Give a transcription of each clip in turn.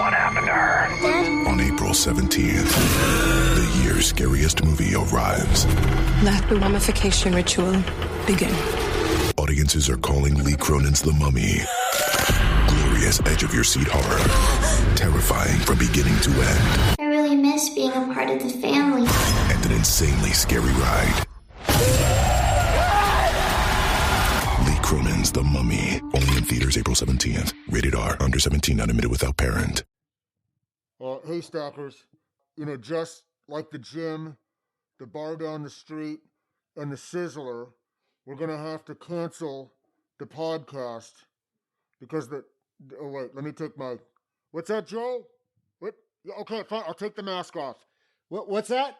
What happened to her? Dad? On April 17th, the year's scariest movie arrives. Let the mummification ritual begin. Audiences are calling Lee Cronin's The Mummy glorious edge-of-your-seat horror. Terrifying from beginning to end. I really miss being a part of the family. And an insanely scary ride. Lee Cronin's The Mummy. Only in theaters April 17th. Rated R. Under 17, not admitted without parent. Hey, Stackers. Just like the gym, the bar down the street, and the Sizzler, we're going to have to cancel the podcast because oh, wait, let me take my... What's that, Joe? What? Okay, fine, I'll take the mask off. What's that?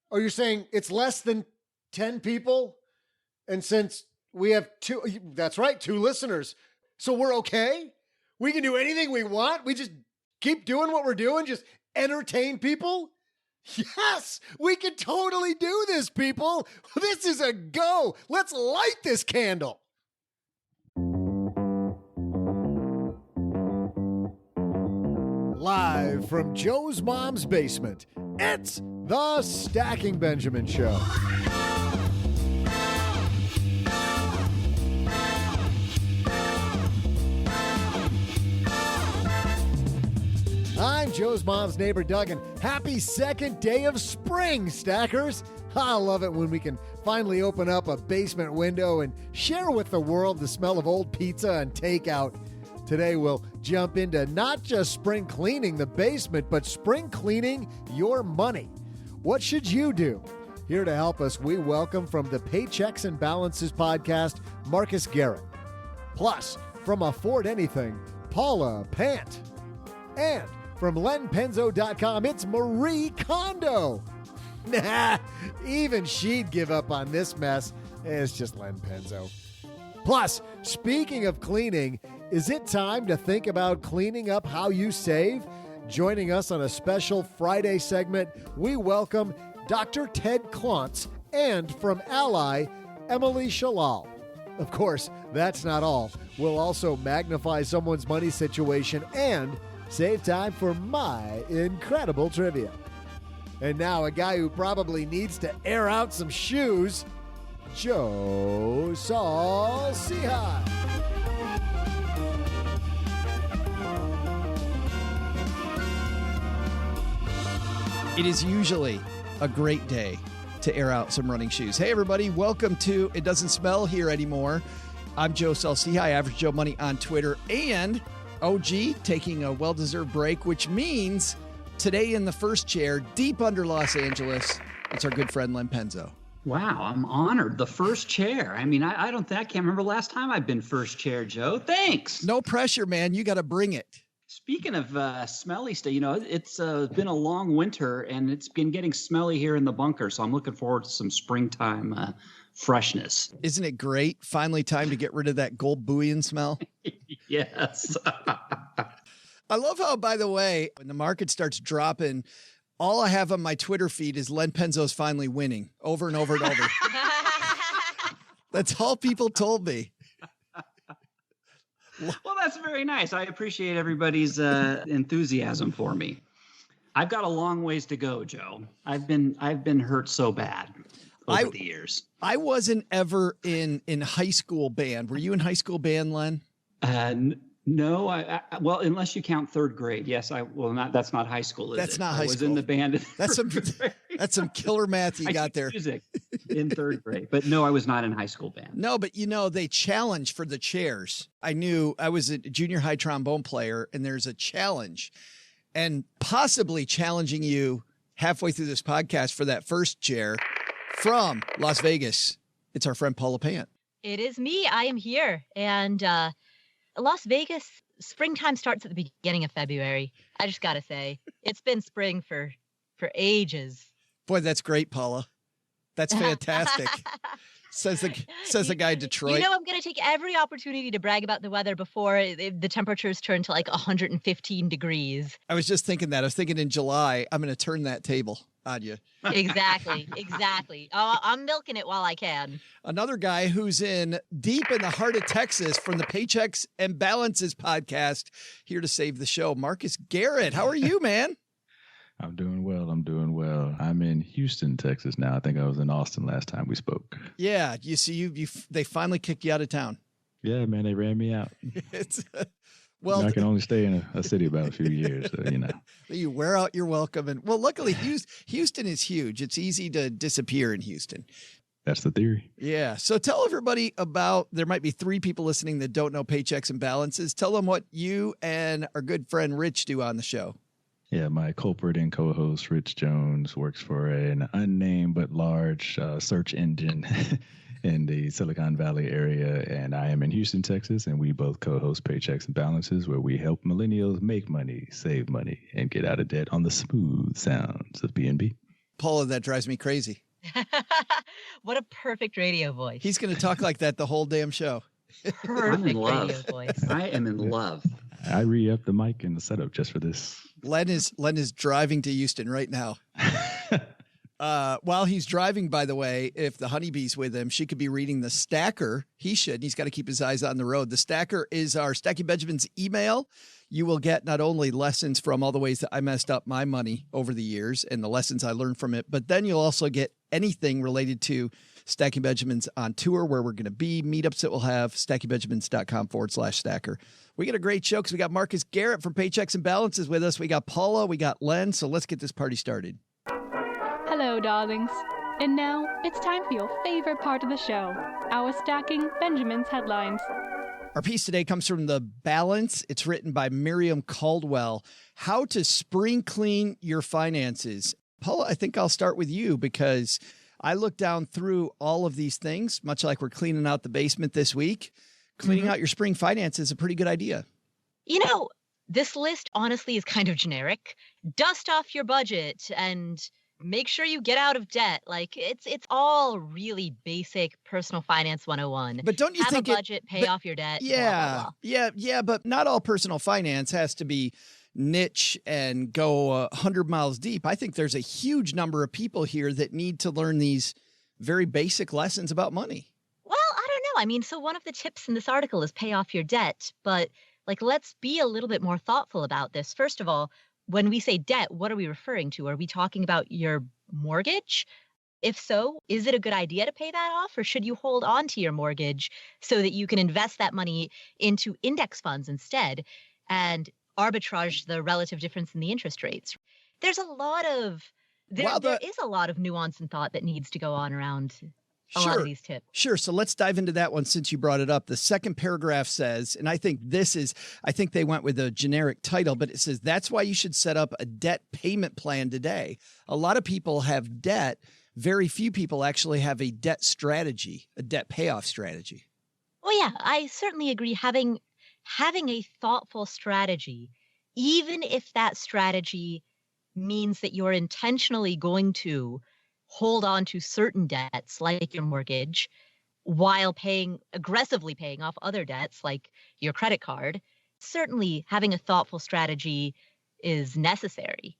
Oh, you're saying it's less than 10 people? And since we have two... That's right, 2 listeners. So we're okay? We can do anything we want? We just keep doing what we're doing? Just entertain people? Yes, we can totally do this, people. This is a go. Let's light this candle. Live from Joe's mom's basement, it's the Stacking Benjamin Show. I'm Joe's mom's neighbor, Doug, and happy second day of spring, Stackers. I love it when we can finally open up a basement window and share with the world the smell of old pizza and takeout. Today, we'll jump into not just spring cleaning the basement, but spring cleaning your money. What should you do? Here to help us, we welcome from the Paychecks and Balances podcast, Marcus Garrett. Plus, from Afford Anything, Paula Pant. And from LenPenzo.com, it's Marie Kondo. Nah, even she'd give up on this mess. It's just Len Penzo. Plus, speaking of cleaning, is it time to think about cleaning up how you save? Joining us on a special Friday segment, we welcome Dr. Ted Klontz and from Ally, Emily Shallal. Of course, that's not all. We'll also magnify someone's money situation and save time for my incredible trivia. And now a guy who probably needs to air out some shoes, Joe Saul-Sehy. It is usually a great day to air out some running shoes. Hey, everybody. Welcome to It Doesn't Smell Here Anymore. I'm Joe Saul-Sehy, Average Joe Money on Twitter, and OG taking a well-deserved break, which means today in the first chair, deep under Los Angeles, it's our good friend Len Penzo. Wow, I'm honored. The first chair. I mean, I can't remember last time I've been first chair, Joe. Thanks. No pressure, man. You got to bring it. Speaking of smelly stuff, it's been a long winter and it's been getting smelly here in the bunker. So I'm looking forward to some springtime freshness. Isn't it great? Finally time to get rid of that gold bullion smell. Yes. I love how, by the way, when the market starts dropping, all I have on my Twitter feed is Len Penzo's finally winning over and over and over. That's all people told me. Well, that's very nice. I appreciate everybody's enthusiasm for me. I've got a long ways to go, Joe. I've been hurt so bad over the years. I wasn't ever in high school band. Were you in high school band, Len? No, well, unless you count third grade. Yes, that's not high school, is it? That's not high school. I was in the band. That's some killer math you got there. Music in third grade. But no, I was not in high school band. No, but they challenge for the chairs. I knew I was a junior high trombone player, and there's a challenge, and possibly challenging you halfway through this podcast for that first chair from Las Vegas. It's our friend Paula Pant. It is me. I am here. And Las Vegas, springtime starts at the beginning of February. I just got to say, it's been spring for ages. Boy, that's great, Paula. That's fantastic. Says the guy in Detroit. You know, I'm going to take every opportunity to brag about the weather before the temperatures turn to like 115 degrees. I was just thinking that. I was thinking in July, I'm going to turn that table on you. Exactly. Oh, I'm milking it while I can. Another guy who's deep in the heart of Texas from the Paychecks and Balances podcast, here to save the show, Marcus Garrett. How are you, man? I'm doing well. I'm in Houston, Texas now. I think I was in Austin last time we spoke. Yeah. You see, they finally kicked you out of town. Yeah, man, they ran me out. Well, I can only stay in a city about a few years, so, you know. You wear out your welcome. And well, luckily, Houston is huge. It's easy to disappear in Houston. That's the theory. Yeah. So tell everybody there might be 3 people listening that don't know Paychecks and Balances. Tell them what you and our good friend Rich do on the show. Yeah, my culprit and co-host Rich Jones works for an unnamed but large search engine in the Silicon Valley area, and I am in Houston, Texas, and we both co-host Paychecks and Balances, where we help millennials make money, save money, and get out of debt on the smooth sounds of B&B. Paula, that drives me crazy. What a perfect radio voice. He's going to talk like that the whole damn show. Perfect I'm in love. radio voice. I am in love. I re-upped the mic and the setup just for this. Len is driving to Houston right now. While he's driving, by the way, if the honeybee's with him, she could be reading the Stacker. He should. He's got to keep his eyes on the road. The Stacker is our Stacky Benjamin's email. You will get not only lessons from all the ways that I messed up my money over the years and the lessons I learned from it, but then you'll also get anything related to Stacking Benjamins on tour, where we're going to be, meetups that we'll have, stackybenjamins.com/stacker. We got a great show because we got Marcus Garrett from Paychecks and Balances with us. We got Paula, we got Len, so let's get this party started. Hello, darlings. And now it's time for your favorite part of the show, our Stacking Benjamin's headlines. Our piece today comes from The Balance. It's written by Miriam Caldwell. How to spring clean your finances. Paula, I think I'll start with you because I looked down through all of these things, much like we're cleaning out the basement this week. Cleaning out your spring finances is a pretty good idea. You know, this list honestly is kind of generic. Dust off your budget and make sure you get out of debt. Like it's all really basic personal finance 101. But don't you have think a budget, pay off your debt? Yeah, blah, blah, blah. yeah. But not all personal finance has to be niche and go 100 miles deep. I think there's a huge number of people here that need to learn these very basic lessons about money. Well, I don't know. I mean, so one of the tips in this article is pay off your debt, but like, let's be a little bit more thoughtful about this. First of all, when we say debt, what are we referring to? Are we talking about your mortgage? If so, is it a good idea to pay that off, or should you hold on to your mortgage so that you can invest that money into index funds instead and arbitrage the relative difference in the interest rates? There's a lot of there is a lot of nuance and thought that needs to go on around a lot of these tips. Sure. So let's dive into that one since you brought it up. The second paragraph says, and I think they went with a generic title, but it says that's why you should set up a debt payment plan today. A lot of people have debt. Very few people actually have a debt strategy, a debt payoff strategy. Well, yeah, I certainly agree. Having a thoughtful strategy, even if that strategy means that you're intentionally going to hold on to certain debts like your mortgage while aggressively paying off other debts like your credit card, certainly having a thoughtful strategy is necessary.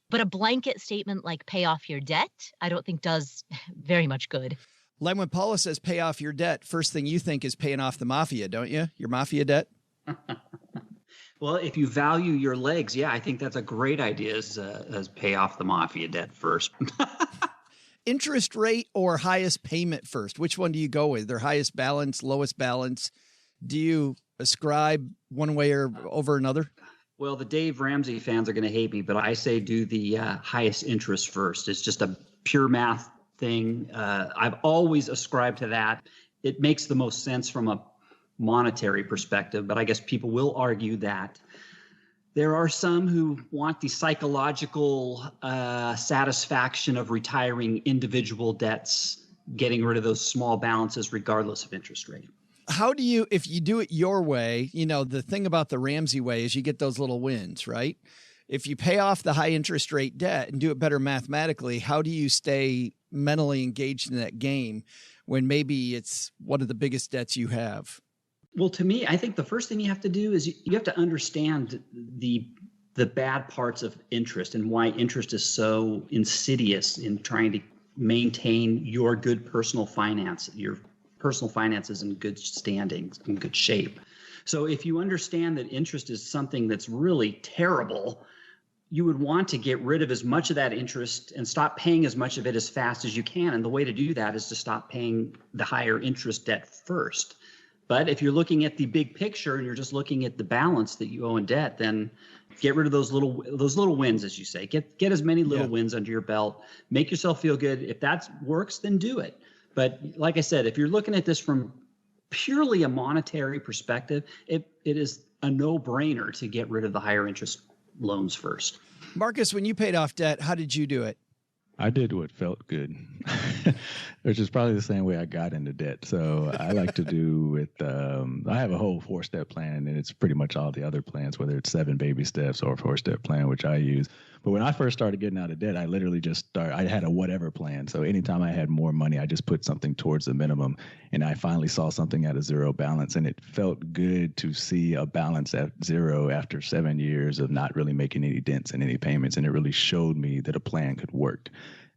But a blanket statement like pay off your debt, I don't think does very much good. Len, when Paula says pay off your debt, first thing you think is paying off the mafia, don't you? Your mafia debt? Well, if you value your legs, yeah, I think that's a great idea as pay off the mafia debt first. Interest rate or highest payment first? Which one do you go with? Their highest balance, lowest balance? Do you ascribe one way or over another? Well, the Dave Ramsey fans are going to hate me, but I say do the highest interest first. It's just a pure math thing. I've always ascribed to that. It makes the most sense from a monetary perspective, but I guess people will argue that there are some who want the psychological satisfaction of retiring individual debts, getting rid of those small balances regardless of interest rate. How do you, if you do it your way, the thing about the Ramsey way is you get those little wins, right? If you pay off the high interest rate debt and do it better mathematically, how do you stay mentally engaged in that game when maybe it's one of the biggest debts you have? Well, to me, I think the first thing you have to do is you have to understand the bad parts of interest and why interest is so insidious in trying to maintain your good personal finance, your personal finances in good standing, in good shape. So if you understand that interest is something that's really terrible, you would want to get rid of as much of that interest and stop paying as much of it as fast as you can. And the way to do that is to stop paying the higher interest debt first. But if you're looking at the big picture and you're just looking at the balance that you owe in debt, then get rid of those little wins, as you say. Get as many little wins under your belt. Make yourself feel good. If that works, then do it. But like I said, if you're looking at this from purely a monetary perspective, it is a no-brainer to get rid of the higher interest loans first. Marcus, when you paid off debt, how did you do it? I did what felt good, which is probably the same way I got into debt. So I like to do with, I have a whole 4-step plan, and it's pretty much all the other plans, whether it's 7 baby steps or a 4-step plan, which I use. But when I first started getting out of debt, I literally I had a whatever plan. So anytime I had more money, I just put something towards the minimum. And I finally saw something at a zero balance, and it felt good to see a balance at zero after 7 years of not really making any dents in any payments. And it really showed me that a plan could work.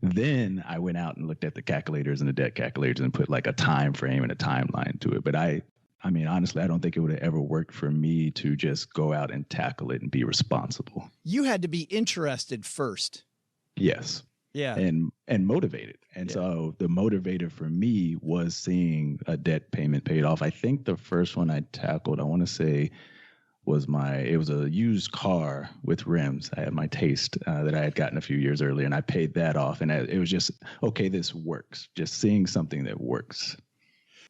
Then I went out and looked at the calculators and the debt calculators and put like a time frame and a timeline to it. But I mean, honestly, I don't think it would have ever worked for me to just go out and tackle it and be responsible. You had to be interested first. Yes. Yeah. And motivated. And so the motivator for me was seeing a debt payment paid off. I think the first one I tackled, I want to say, it was a used car with rims. I had my Taste that I had gotten a few years earlier, and I paid that off. And it was just, okay, this works. Just seeing something that works.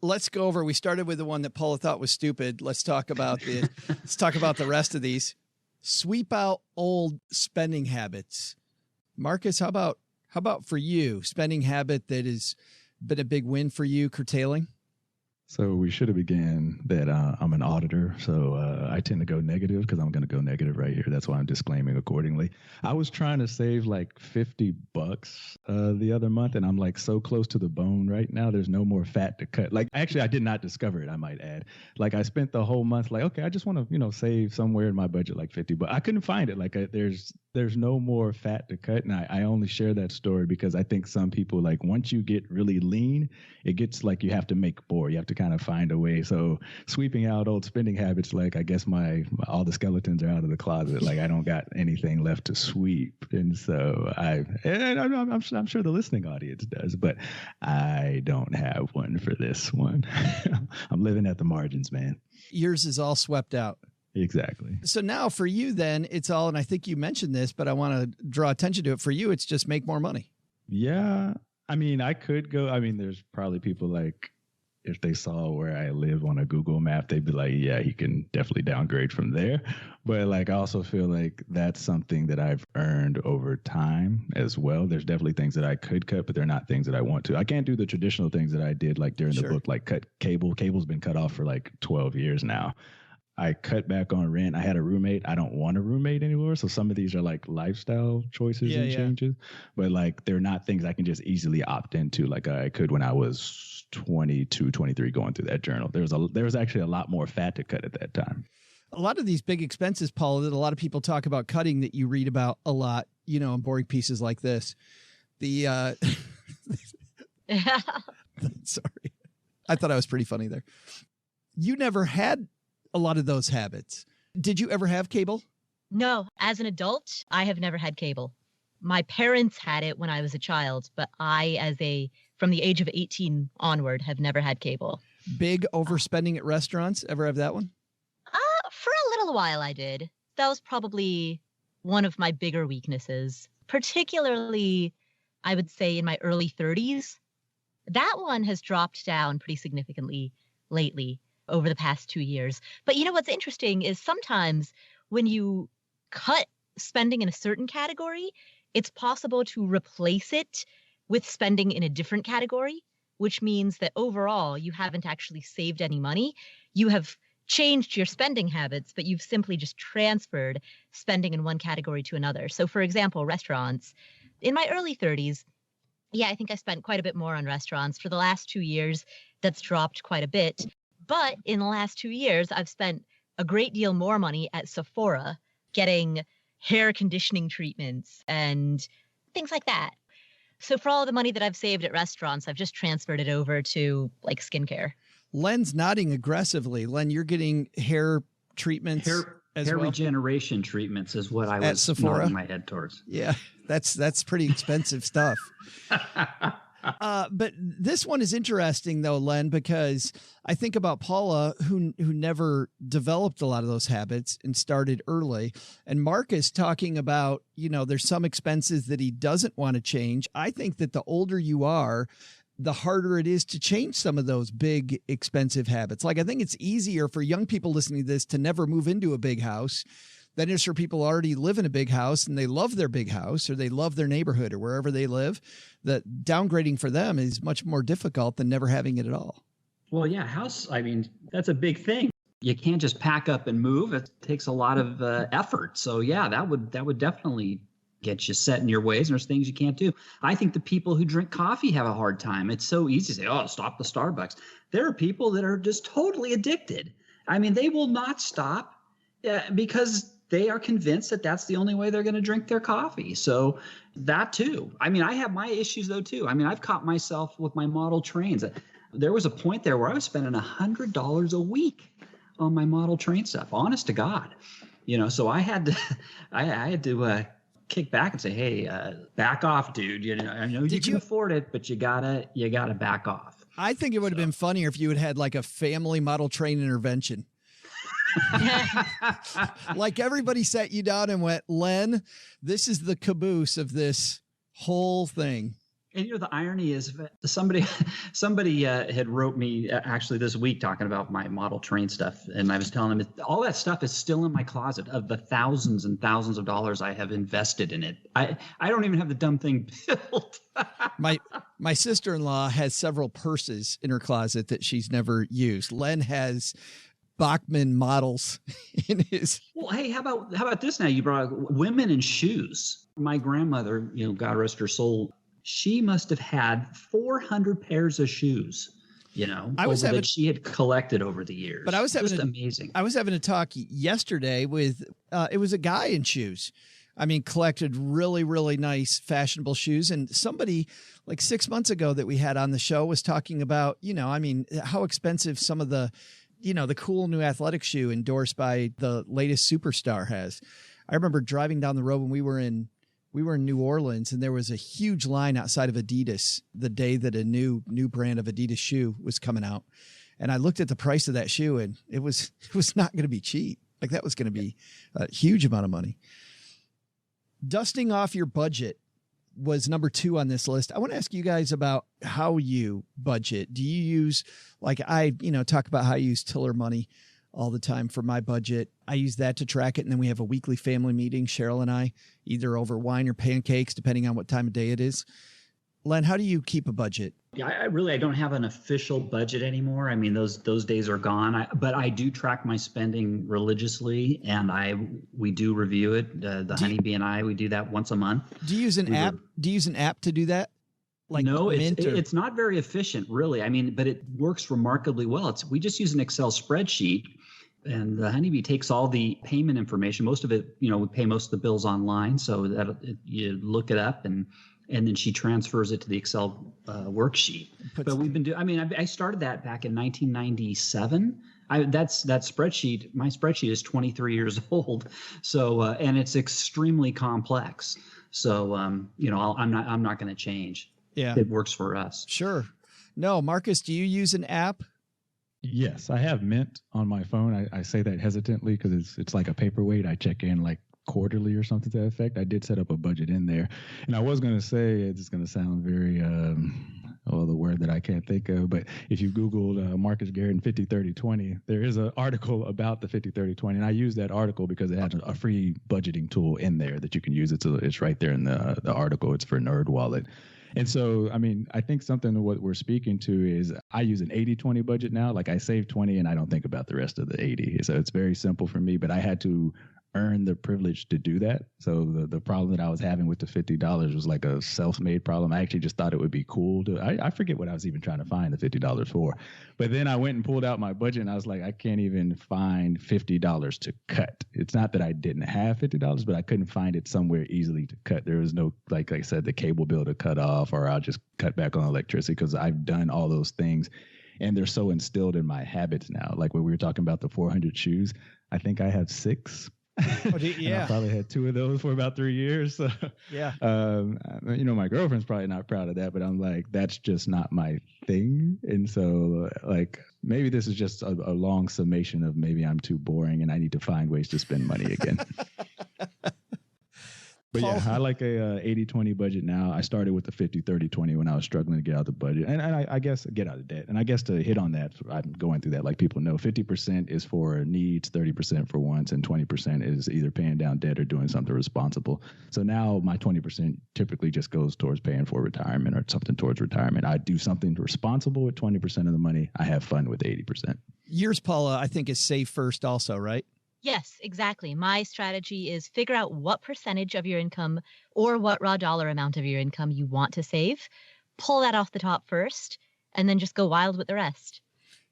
Let's go over. We started with the one that Paula thought was stupid. Let's talk about the rest of these. Sweep out old spending habits. Marcus, how about for you, spending habit that has been a big win for you, curtailing? So we should have began that I'm an auditor, so I tend to go negative because I'm going to go negative right here. That's why I'm disclaiming accordingly. I was trying to save like $50 the other month, and I'm like so close to the bone right now. There's no more fat to cut. Like, actually, I did not discover it, I might add. Like, I spent the whole month like, okay, I just want to, save somewhere in my budget like $50, but I couldn't find it. Like, there's no more fat to cut. And I only share that story because I think some people, like, once you get really lean, it gets like you have to make more. You have to kind of find a way. So sweeping out old spending habits, like, I guess all the skeletons are out of the closet. Like, I don't got anything left to sweep. And so I'm sure the listening audience does, but I don't have one for this one. I'm living at the margins, man. Yours is all swept out. Exactly. So now for you, then it's all, and I think you mentioned this, but I want to draw attention to it. For you, it's just make more money. Yeah. I mean, I could go, there's probably people like, if they saw where I live on a Google map, they'd be like, yeah, he can definitely downgrade from there. But like, I also feel like that's something that I've earned over time as well. There's definitely things that I could cut, but they're not things that I want to. I can't do the traditional things that I did like during the book, like cut cable. Cable's been cut off for like 12 years now. I cut back on rent. I had a roommate. I don't want a roommate anymore. So some of these are like lifestyle choices and changes, but like they're not things I can just easily opt into like I could when I was 22, 23 going through that journal. There was actually a lot more fat to cut at that time. A lot of these big expenses, Paula, that a lot of people talk about cutting that you read about a lot, in boring pieces like this. Sorry. I thought I was pretty funny there. You never had a lot of those habits. Did you ever have cable? No. As an adult, I have never had cable. My parents had it when I was a child, but I, from the age of 18 onward, have never had cable. Big overspending at restaurants? Ever have that one? For a little while I did. That was probably one of my bigger weaknesses, particularly, I would say, in my early 30s. That one has dropped down pretty significantly lately over the past 2 years. But what's interesting is sometimes when you cut spending in a certain category, it's possible to replace it with spending in a different category, which means that overall you haven't actually saved any money. You have changed your spending habits, but you've simply just transferred spending in one category to another. So for example, restaurants. In my early 30s, Yeah, I think I spent quite a bit more on restaurants. For the last 2 years, that's dropped quite a bit. But in the last 2 years, I've spent a great deal more money at Sephora getting hair conditioning treatments and things like that. So for all the money that I've saved at restaurants, I've just transferred it over to like skincare. Len's nodding aggressively. Len, you're getting hair treatments as hair well? regeneration treatments is what I At was Sephora? nodding my head towards. Yeah, that's pretty expensive stuff. But this one is interesting though, Len, because I think about Paula, who never developed a lot of those habits and started early, and Marcus talking about, there's some expenses that he doesn't want to change. I think that the older you are, the harder it is to change some of those big expensive habits. Like, I think it's easier for young people listening to this to never move into a big house than it is for people who already live in a big house and they love their big house or they love their neighborhood or wherever they live. That downgrading for them is much more difficult than never having it at all. Well, yeah, that's a big thing. You can't just pack up and move. It takes a lot of effort. So yeah, that would definitely get you set in your ways, and there's things you can't do. I think the people who drink coffee have a hard time. It's so easy to say, oh, stop the Starbucks. There are people that are just totally addicted. I mean, they will not stop because they are convinced that that's the only way they're going to drink their coffee. So that too. I mean, I have my issues though too. I mean, I've caught myself with my model trains. There was a point there where I was spending $100 a week on my model train stuff, honest to God. So I had to kick back and say, hey, back off, dude. I know you can afford it, but you gotta back off. I think it would have been funnier if you had like a family model train intervention. Like everybody sat you down and went, Len, this is the caboose of this whole thing. And the irony is somebody had wrote me actually this week talking about my model train stuff. And I was telling him all that stuff is still in my closet of the thousands and thousands of dollars I have invested in it. I don't even have the dumb thing built. My sister-in-law has several purses in her closet that she's never used. Len has Bachman models in his. Well, hey, how about this now? You brought up women in shoes. My grandmother, God rest her soul, she must have had 400 pairs of shoes, that she had collected over the years. But I was amazing. I was having a talk yesterday with, it was a guy in shoes. I mean, collected really, really nice fashionable shoes. And somebody like 6 months ago that we had on the show was talking about, how expensive some of the, the cool new athletic shoe endorsed by the latest superstar has. I remember driving down the road when we were in New Orleans, and there was a huge line outside of Adidas the day that a new brand of Adidas shoe was coming out. And I looked at the price of that shoe, and it was not going to be cheap. Like, that was going to be a huge amount of money. Dusting off your budget was number 2 on this list. I want to ask you guys about how you budget. Do you use, like I, talk about how I use Tiller money all the time for my budget. I use that to track it. And then we have a weekly family meeting, Cheryl and I, either over wine or pancakes, depending on what time of day it is. Len, how do you keep a budget? Yeah, I don't have an official budget anymore. I mean, those days are gone. But I do track my spending religiously, and we do review it. The Honeybee and I, we do that once a month. Do you use an app? Do you use an app to do that? Like no, it's not very efficient, really. I mean, but it works remarkably well. We just use an Excel spreadsheet, and the Honeybee takes all the payment information. Most of it, we pay most of the bills online, so that you look it up and then she transfers it to the Excel worksheet. But we've been doing. I mean, I started that back in 1997. That spreadsheet. My spreadsheet is 23 years old. So and it's extremely complex. So I'm not going to change. Yeah, it works for us. Sure. No, Marcus, do you use an app? Yes, I have Mint on my phone. I say that hesitantly because it's like a paperweight. I check in like quarterly or something to that effect. I did set up a budget in there. And I was going to say, it's going to sound very, the word that I can't think of, but if you Googled Marcus Garrett and 50-30-20, there is an article about the 50-30-20. And I use that article because it has a free budgeting tool in there that you can use. It's right there in the article. It's for NerdWallet. And so, I mean, I think something of what we're speaking to is I use an 80-20 budget now. Like I save 20 and I don't think about the rest of the 80. So it's very simple for me, but I had to earn the privilege to do that. So the problem that I was having with the $50 was like a self-made problem. I actually just thought it would be cool to, I forget what I was even trying to find the $50 for. But then I went and pulled out my budget and I was like, I can't even find $50 to cut. It's not that I didn't have $50, but I couldn't find it somewhere easily to cut. There was no, like I said, the cable bill to cut off, or I'll just cut back on electricity, because I've done all those things. And they're so instilled in my habits now. Like when we were talking about the 400 shoes, I think I have 6. Oh, yeah. I probably had 2 of those for about 3 years. So, yeah. My girlfriend's probably not proud of that, but I'm like, that's just not my thing. And so, like, maybe this is just a long summation of maybe I'm too boring and I need to find ways to spend money again. But yeah, I like a 80-20 budget now. I started with the 50-30-20 when I was struggling to get out of the budget. And I guess get out of debt. And I guess to hit on that, I'm going through that like people know, 50% is for needs, 30% for wants, and 20% is either paying down debt or doing something responsible. So now my 20% typically just goes towards paying for retirement or something towards retirement. I do something responsible with 20% of the money. I have fun with 80%. Yours, Paula, I think is save first also, right? Yes, exactly. My strategy is figure out what percentage of your income or what raw dollar amount of your income you want to save, pull that off the top first, and then just go wild with the rest.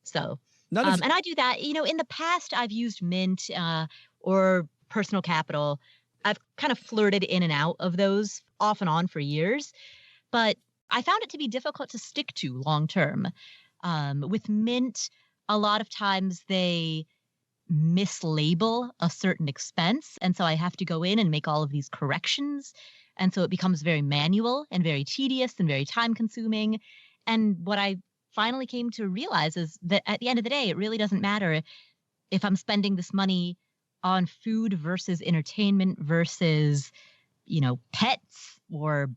So, and I do that, in the past, I've used Mint or Personal Capital. I've kind of flirted in and out of those off and on for years, but I found it to be difficult to stick to long term. With Mint, a lot of times they mislabel a certain expense. And so I have to go in and make all of these corrections. And so it becomes very manual and very tedious and very time consuming. And what I finally came to realize is that at the end of the day, it really doesn't matter if I'm spending this money on food versus entertainment versus, pets or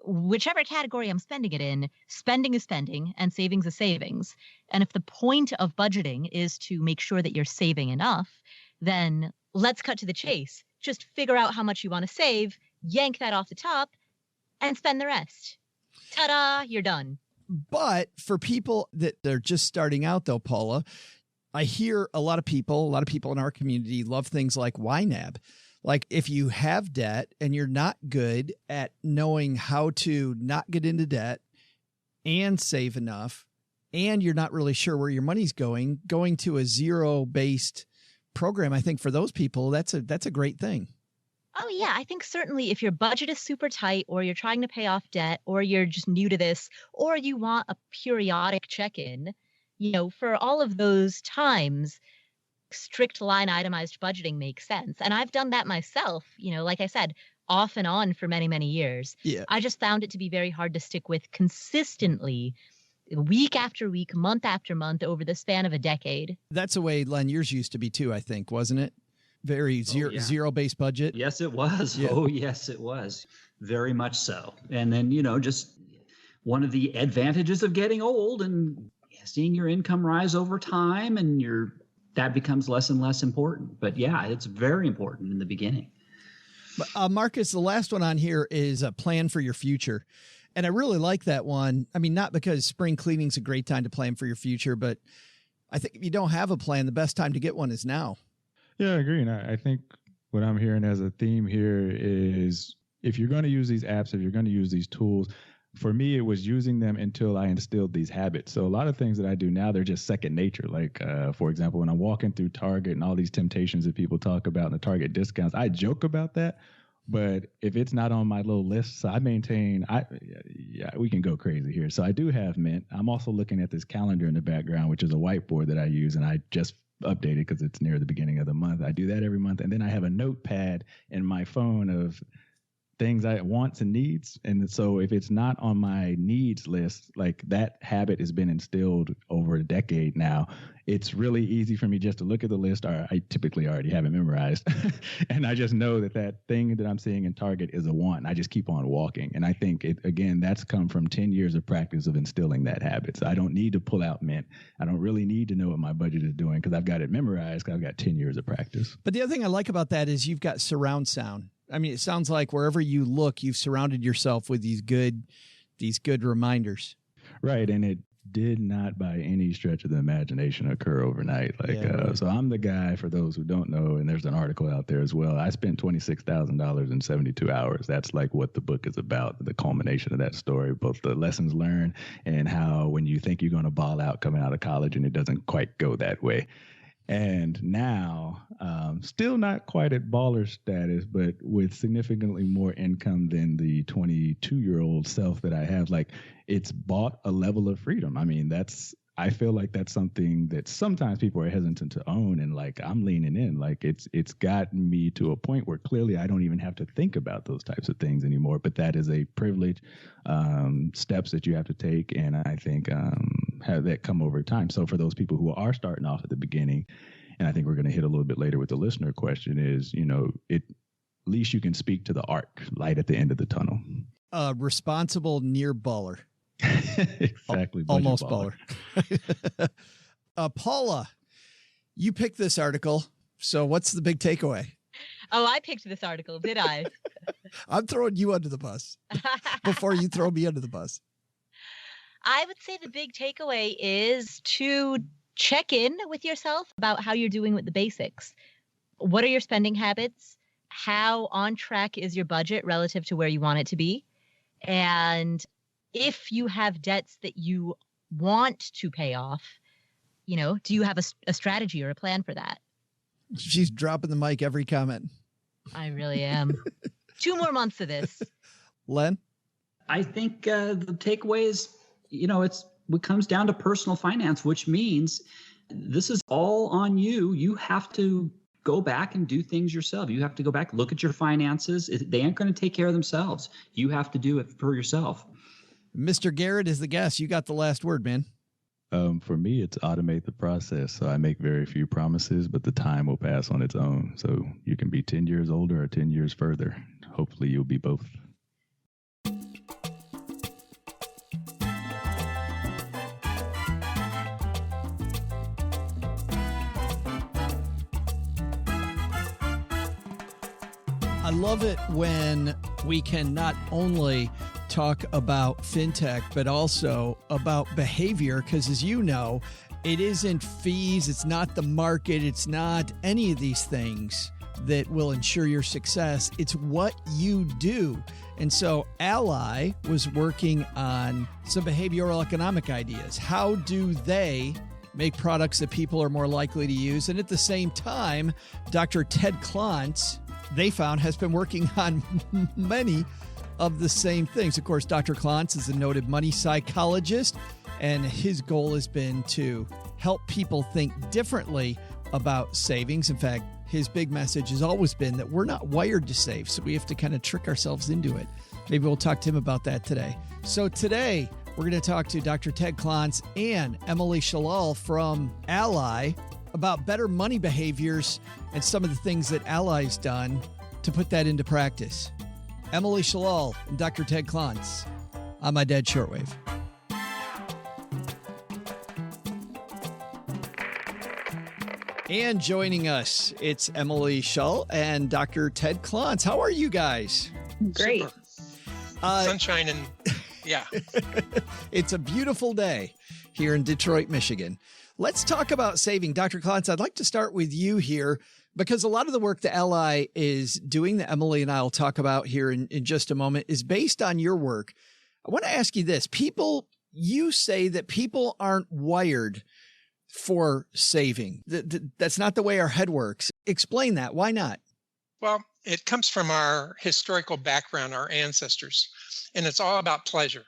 whichever category I'm spending it in. Spending is spending and savings is savings. And if the point of budgeting is to make sure that you're saving enough, then let's cut to the chase. Just figure out how much you want to save, yank that off the top, and spend the rest. Ta-da, you're done. But for people that they're just starting out, though, Paula, I hear a lot of people in our community love things like YNAB. Like if you have debt and you're not good at knowing how to not get into debt and save enough, and you're not really sure where your money's going to a zero-based program, I think for those people, that's a great thing. Oh, yeah. I think certainly if your budget is super tight or you're trying to pay off debt or you're just new to this or you want a periodic check-in, for all of those times, strict line itemized budgeting makes sense. And I've done that myself, like I said, off and on for many, many years. Yeah. I just found it to be very hard to stick with consistently week after week, month after month over the span of a decade. That's the way, Len, yours used to be too, I think, wasn't it? Very zero-based budget. Yes, it was. Yeah. Oh, yes, it was. Very much so. And then, just one of the advantages of getting old and seeing your income rise over time and that becomes less and less important. But yeah, it's very important in the beginning. Marcus, the last one on here is a plan for your future. And I really like that one. I mean, not because spring cleaning's a great time to plan for your future, but I think if you don't have a plan, the best time to get one is now. Yeah, I agree. And I think what I'm hearing as a theme here is if you're going to use these apps, if you're going to use these tools, for me, it was using them until I instilled these habits. So a lot of things that I do now, they're just second nature. Like, for example, when I'm walking through Target and all these temptations that people talk about in the Target discounts, I joke about that. But if it's not on my little list, so I maintain, we can go crazy here. So I do have Mint. I'm also looking at this calendar in the background, which is a whiteboard that I use, and I just update it because it's near the beginning of the month. I do that every month. And then I have a notepad in my phone of things I wants and needs. And so if it's not on my needs list, like that habit has been instilled over a decade now, it's really easy for me just to look at the list. Or I typically already have it memorized. And I just know that thing that I'm seeing in Target is a want. And I just keep on walking. And I think that's come from 10 years of practice of instilling that habit. So I don't need to pull out Mint. I don't really need to know what my budget is doing because I've got it memorized because I've got 10 years of practice. But the other thing I like about that is you've got surround sound. I mean, it sounds like wherever you look, you've surrounded yourself with these good reminders. Right. And did not by any stretch of the imagination occur overnight. So I'm the guy, for those who don't know, and there's an article out there as well. I spent $26,000 in 72 hours. That's like what the book is about, the culmination of that story, both the lessons learned and how when you think you're going to ball out coming out of college and it doesn't quite go that way. And now, still not quite at baller status, but with significantly more income than the 22-year-old self that I have. Like, it's bought a level of freedom. I mean, I feel like that's something that sometimes people are hesitant to own, and like I'm leaning in. Like it's gotten me to a point where clearly I don't even have to think about those types of things anymore. But that is a privilege, steps that you have to take, and I think have that come over time. So for those people who are starting off at the beginning, and I think we're going to hit a little bit later with the listener question, is at least you can speak to the arc, light at the end of the tunnel. Responsible near baller. Exactly. Almost baller. Paula, you picked this article. So what's the big takeaway? Oh, I picked this article, did I? I'm throwing you under the bus before you throw me under the bus. I would say the big takeaway is to check in with yourself about how you're doing with the basics. What are your spending habits? How on track is your budget relative to where you want it to be? And if you have debts that you want to pay off, do you have a strategy or a plan for that? She's dropping the mic every comment. I really am. 2 more months of this. Len? I think the takeaway is, it comes down to personal finance, which means this is all on you. You have to go back and do things yourself. You have to go back, look at your finances. They aren't going to take care of themselves. You have to do it for yourself. Mr. Garrett is the guest. You got the last word, man. For me, it's automate the process. So I make very few promises, but the time will pass on its own. So you can be 10 years older or 10 years further. Hopefully you'll be both. I love it when we can not only talk about fintech, but also about behavior, because as you know, it isn't fees, it's not the market, it's not any of these things that will ensure your success. It's what you do. And so Ally was working on some behavioral economic ideas. How do they make products that people are more likely to use? And at the same time, Dr. Ted Klontz, they found, has been working on many of the same things. Of course, Dr. Klontz is a noted money psychologist, and his goal has been to help people think differently about savings. In fact, his big message has always been that we're not wired to save, so we have to kind of trick ourselves into it. Maybe we'll talk to him about that today. So today, we're going to talk to Dr. Ted Klontz and Emily Shallal from Ally about better money behaviors and some of the things that Ally's done to put that into practice. Emily Shallal and Dr. Ted Klontz on My Dad's Shortwave. And joining us, it's Emily Shallal and Dr. Ted Klontz. How are you guys? Great. Sunshine and yeah. It's a beautiful day here in Detroit, Michigan. Let's talk about saving. Dr. Klontz, I'd like to start with you here, because a lot of the work that Ally is doing, that Emily and I will talk about here in just a moment, is based on your work. I want to ask you this. You say that people aren't wired for saving. That's not the way our head works. Explain that. Why not? Well, it comes from our historical background, our ancestors, and it's all about pleasure.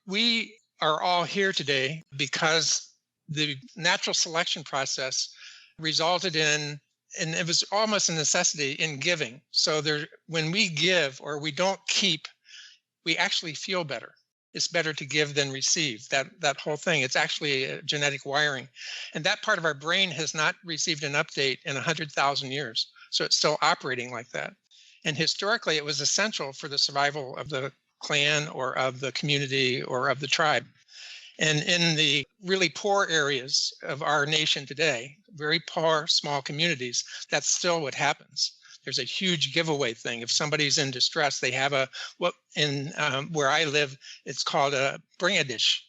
We are all here today because the natural selection process resulted in, and it was almost a necessity in giving. So when we give or we don't keep, we actually feel better. It's better to give than receive. That whole thing, it's actually a genetic wiring. And that part of our brain has not received an update in 100,000 years. So it's still operating like that. And historically, it was essential for the survival of the clan or of the community or of the tribe. And in the really poor areas of our nation today, very poor, small communities, that's still what happens. There's a huge giveaway thing. If somebody's in distress, they have where I live, it's called a bring a dish.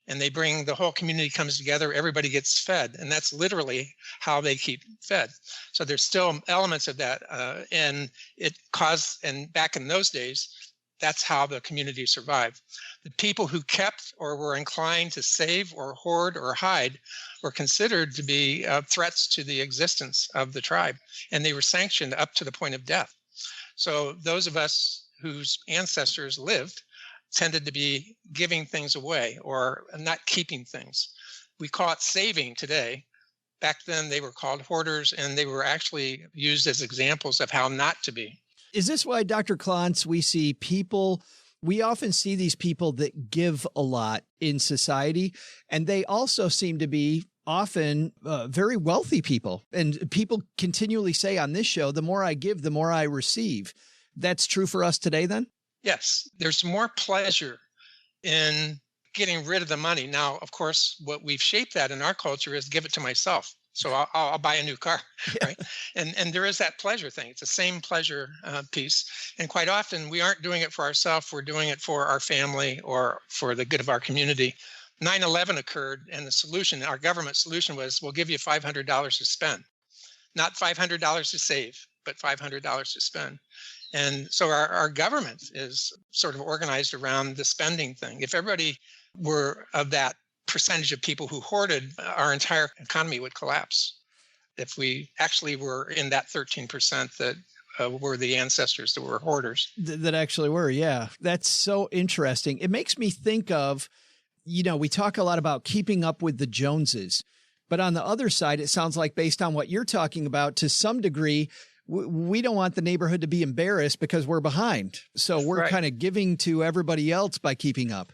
and they bring the whole community comes together, everybody gets fed. And that's literally how they keep fed. So there's still elements of that. And it caused, and back in those days, that's how the community survived. The people who kept or were inclined to save or hoard or hide were considered to be threats to the existence of the tribe, and they were sanctioned up to the point of death. So those of us whose ancestors lived tended to be giving things away or not keeping things. We call it saving today. Back then they were called hoarders, and they were actually used as examples of how not to be. Is this why, Dr. Klontz, we often see these people that give a lot in society, and they also seem to be often very wealthy people. And people continually say on this show, the more I give, the more I receive. That's true for us today then? Yes, there's more pleasure in getting rid of the money. Now, of course, what we've shaped that in our culture is give it to myself. So I'll buy a new car, right? And there is that pleasure thing. It's the same pleasure piece. And quite often we aren't doing it for ourselves. We're doing it for our family or for the good of our community. 9/11 occurred, and the solution, our government solution was, we'll give you $500 to spend. Not $500 to save, but $500 to spend. And so our government is sort of organized around the spending thing. If everybody were of that percentage of people who hoarded, our entire economy would collapse. If we actually were in that 13% that were the ancestors that were hoarders. That actually were, yeah. That's so interesting. It makes me think of, we talk a lot about keeping up with the Joneses, but on the other side, it sounds like based on what you're talking about, to some degree, we don't want the neighborhood to be embarrassed because we're behind. So we're kind of giving to everybody else by keeping up.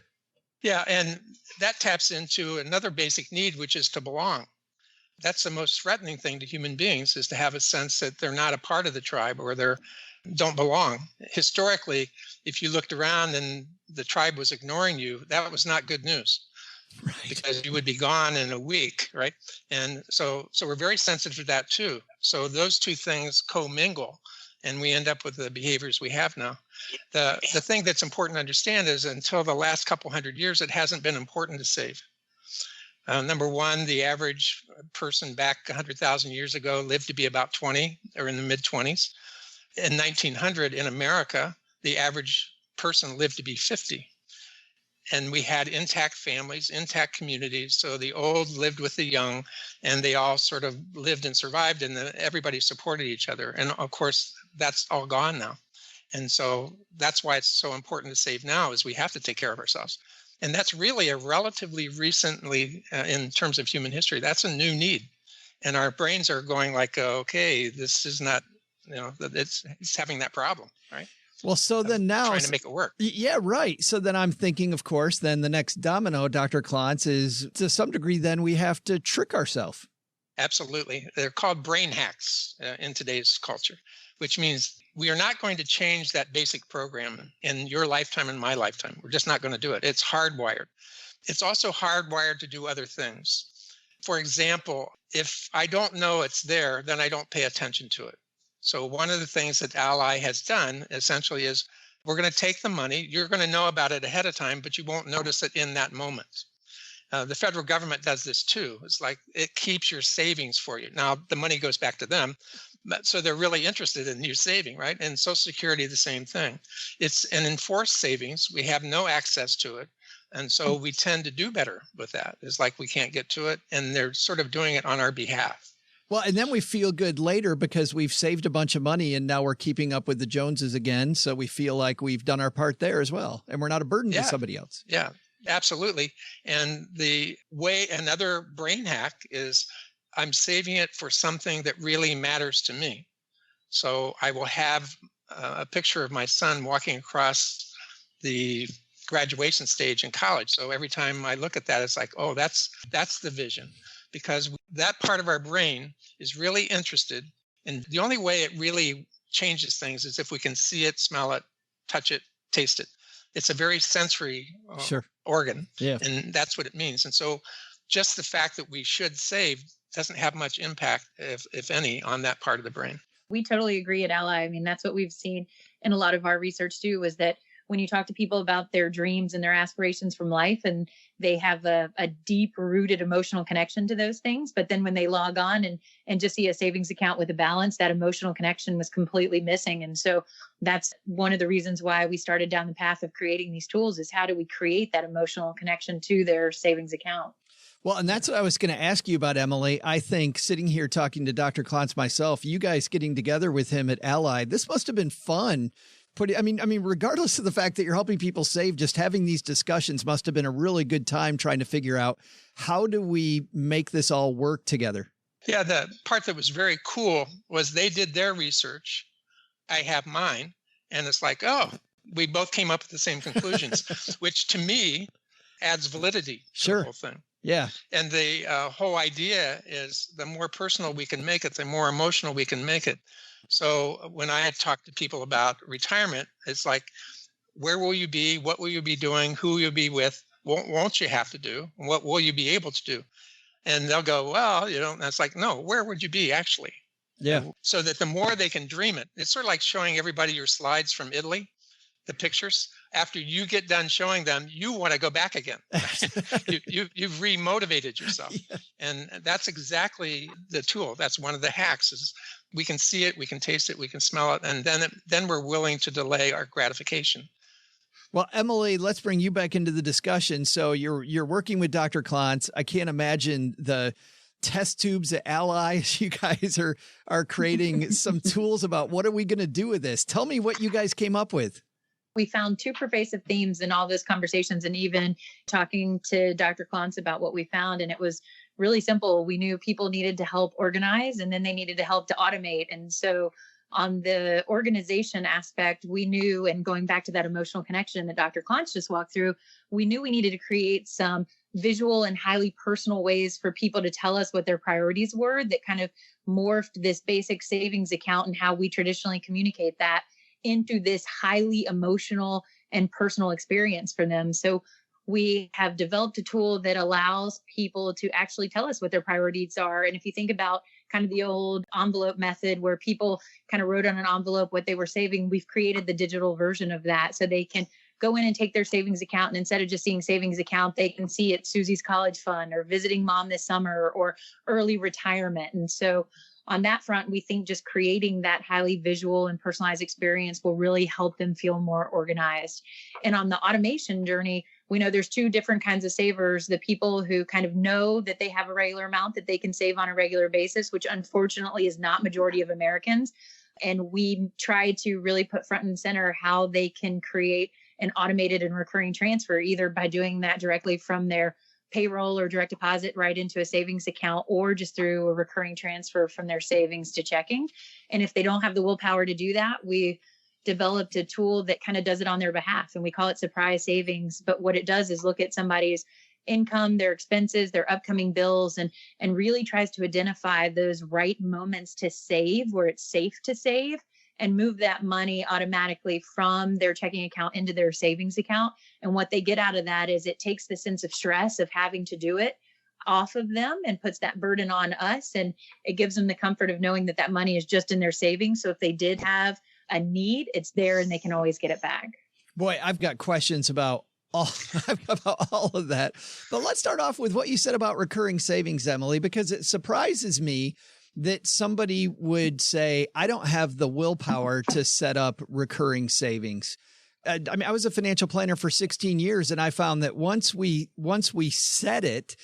Yeah, and that taps into another basic need, which is to belong. That's the most threatening thing to human beings, is to have a sense that they're not a part of the tribe or they don't belong. Historically, if you looked around and the tribe was ignoring you, that was not good news. Right. Because you would be gone in a week, right? And so we're very sensitive to that too. So those two things commingle, and we end up with the behaviors we have now. The thing that's important to understand is until the last couple hundred years, it hasn't been important to save. Number one, the average person back 100,000 years ago lived to be about 20 or in the mid-20s. In 1900 in America, the average person lived to be 50. And we had intact families, intact communities. So the old lived with the young, and they all sort of lived and survived, and everybody supported each other. And of course, that's all gone now. And so that's why it's so important to save now, is we have to take care of ourselves. And that's really a relatively recently, in terms of human history, that's a new need. And our brains are going like, okay, this is not, it's having that problem, right? Well, so then now trying to make it work. Yeah, right. So then I'm thinking, of course, then the next domino, Dr. Klontz, is to some degree, then we have to trick ourselves. Absolutely. They're called brain hacks in today's culture, which means we are not going to change that basic program in your lifetime and my lifetime. We're just not going to do it. It's hardwired. It's also hardwired to do other things. For example, if I don't know it's there, then I don't pay attention to it. So one of the things that Ally has done essentially is we're going to take the money. You're going to know about it ahead of time, but you won't notice it in that moment. The federal government does this too. It's like it keeps your savings for you. Now, the money goes back to them, but so they're really interested in you saving, right? And Social Security, the same thing. It's an enforced savings. We have no access to it. And so we tend to do better with that. It's like we can't get to it, and they're sort of doing it on our behalf. Well, and then we feel good later because we've saved a bunch of money and now we're keeping up with the Joneses again. So we feel like we've done our part there as well. And we're not a burden to somebody else. Yeah, absolutely. And the way, another brain hack is I'm saving it for something that really matters to me. So I will have a picture of my son walking across the graduation stage in college. So every time I look at that, it's like, oh, that's the vision. Because that part of our brain is really interested. And the only way it really changes things is if we can see it, smell it, touch it, taste it. It's a very sensory organ. Yeah. And that's what it means. And so just the fact that we should save doesn't have much impact, if any, on that part of the brain. We totally agree at Ally. I mean, that's what we've seen in a lot of our research too, is that when you talk to people about their dreams and their aspirations from life, and they have a deep rooted emotional connection to those things. But then when they log on and just see a savings account with a balance, that emotional connection was completely missing. And so that's one of the reasons why we started down the path of creating these tools, is how do we create that emotional connection to their savings account? Well, and that's what I was going to ask you about, Emily. I think sitting here talking to Dr. Klontz myself, you guys getting together with him at Ally, this must have been fun. I mean, regardless of the fact that you're helping people save, just having these discussions must have been a really good time trying to figure out, how do we make this all work together? Yeah, the part that was very cool was they did their research. I have mine. And it's like, oh, we both came up with the same conclusions, which to me adds validity to the whole thing. Yeah. And the whole idea is the more personal we can make it, the more emotional we can make it. So when I talk to people about retirement, it's like, where will you be? What will you be doing? Who will you be with? What won't you have to do? What will you be able to do? And they'll go, well, and it's like, no, where would you be actually? Yeah. So that the more they can dream it, it's sort of like showing everybody your slides from Italy, the pictures. After you get done showing them, you want to go back again. You've remotivated yourself. Yeah. And that's exactly the tool. That's one of the hacks, is we can see it, we can taste it, we can smell it, and then we're willing to delay our gratification. Well, Emily, let's bring you back into the discussion. So you're working with Dr. Klontz. I can't imagine the test tubes at Ally. You guys are creating some tools about what are we going to do with this. Tell me what you guys came up with. We found two pervasive themes in all those conversations, and even talking to Dr. Klontz about what we found. And it was really simple. We knew people needed to help organize, and then they needed to help to automate. And so on the organization aspect, we knew, and going back to that emotional connection that Dr. Klontz just walked through, we knew we needed to create some visual and highly personal ways for people to tell us what their priorities were, that kind of morphed this basic savings account and how we traditionally communicate that into this highly emotional and personal experience for them. So we have developed a tool that allows people to actually tell us what their priorities are. And if you think about kind of the old envelope method where people kind of wrote on an envelope what they were saving, we've created the digital version of that, so they can go in and take their savings account, and instead of just seeing savings account, they can see it's Susie's college fund, or visiting mom this summer, or early retirement. And so on that front, we think just creating that highly visual and personalized experience will really help them feel more organized. And on the automation journey, we know there's two different kinds of savers: the people who kind of know that they have a regular amount that they can save on a regular basis, which unfortunately is not majority of Americans. And we try to really put front and center how they can create an automated and recurring transfer, either by doing that directly from their payroll or direct deposit right into a savings account, or just through a recurring transfer from their savings to checking. And if they don't have the willpower to do that, we developed a tool that kind of does it on their behalf, and we call it Surprise Savings. But what it does is look at somebody's income, their expenses, their upcoming bills, and really tries to identify those right moments to save, where it's safe to save, and move that money automatically from their checking account into their savings account. And what they get out of that is it takes the sense of stress of having to do it off of them and puts that burden on us. And it gives them the comfort of knowing that that money is just in their savings. So if they did have a need, it's there and they can always get it back. Boy, I've got questions about all of that. But let's start off with what you said about recurring savings, Emily, because it surprises me that somebody would say, I don't have the willpower to set up recurring savings. I mean, I was a financial planner for 16 years, and I found that once we set it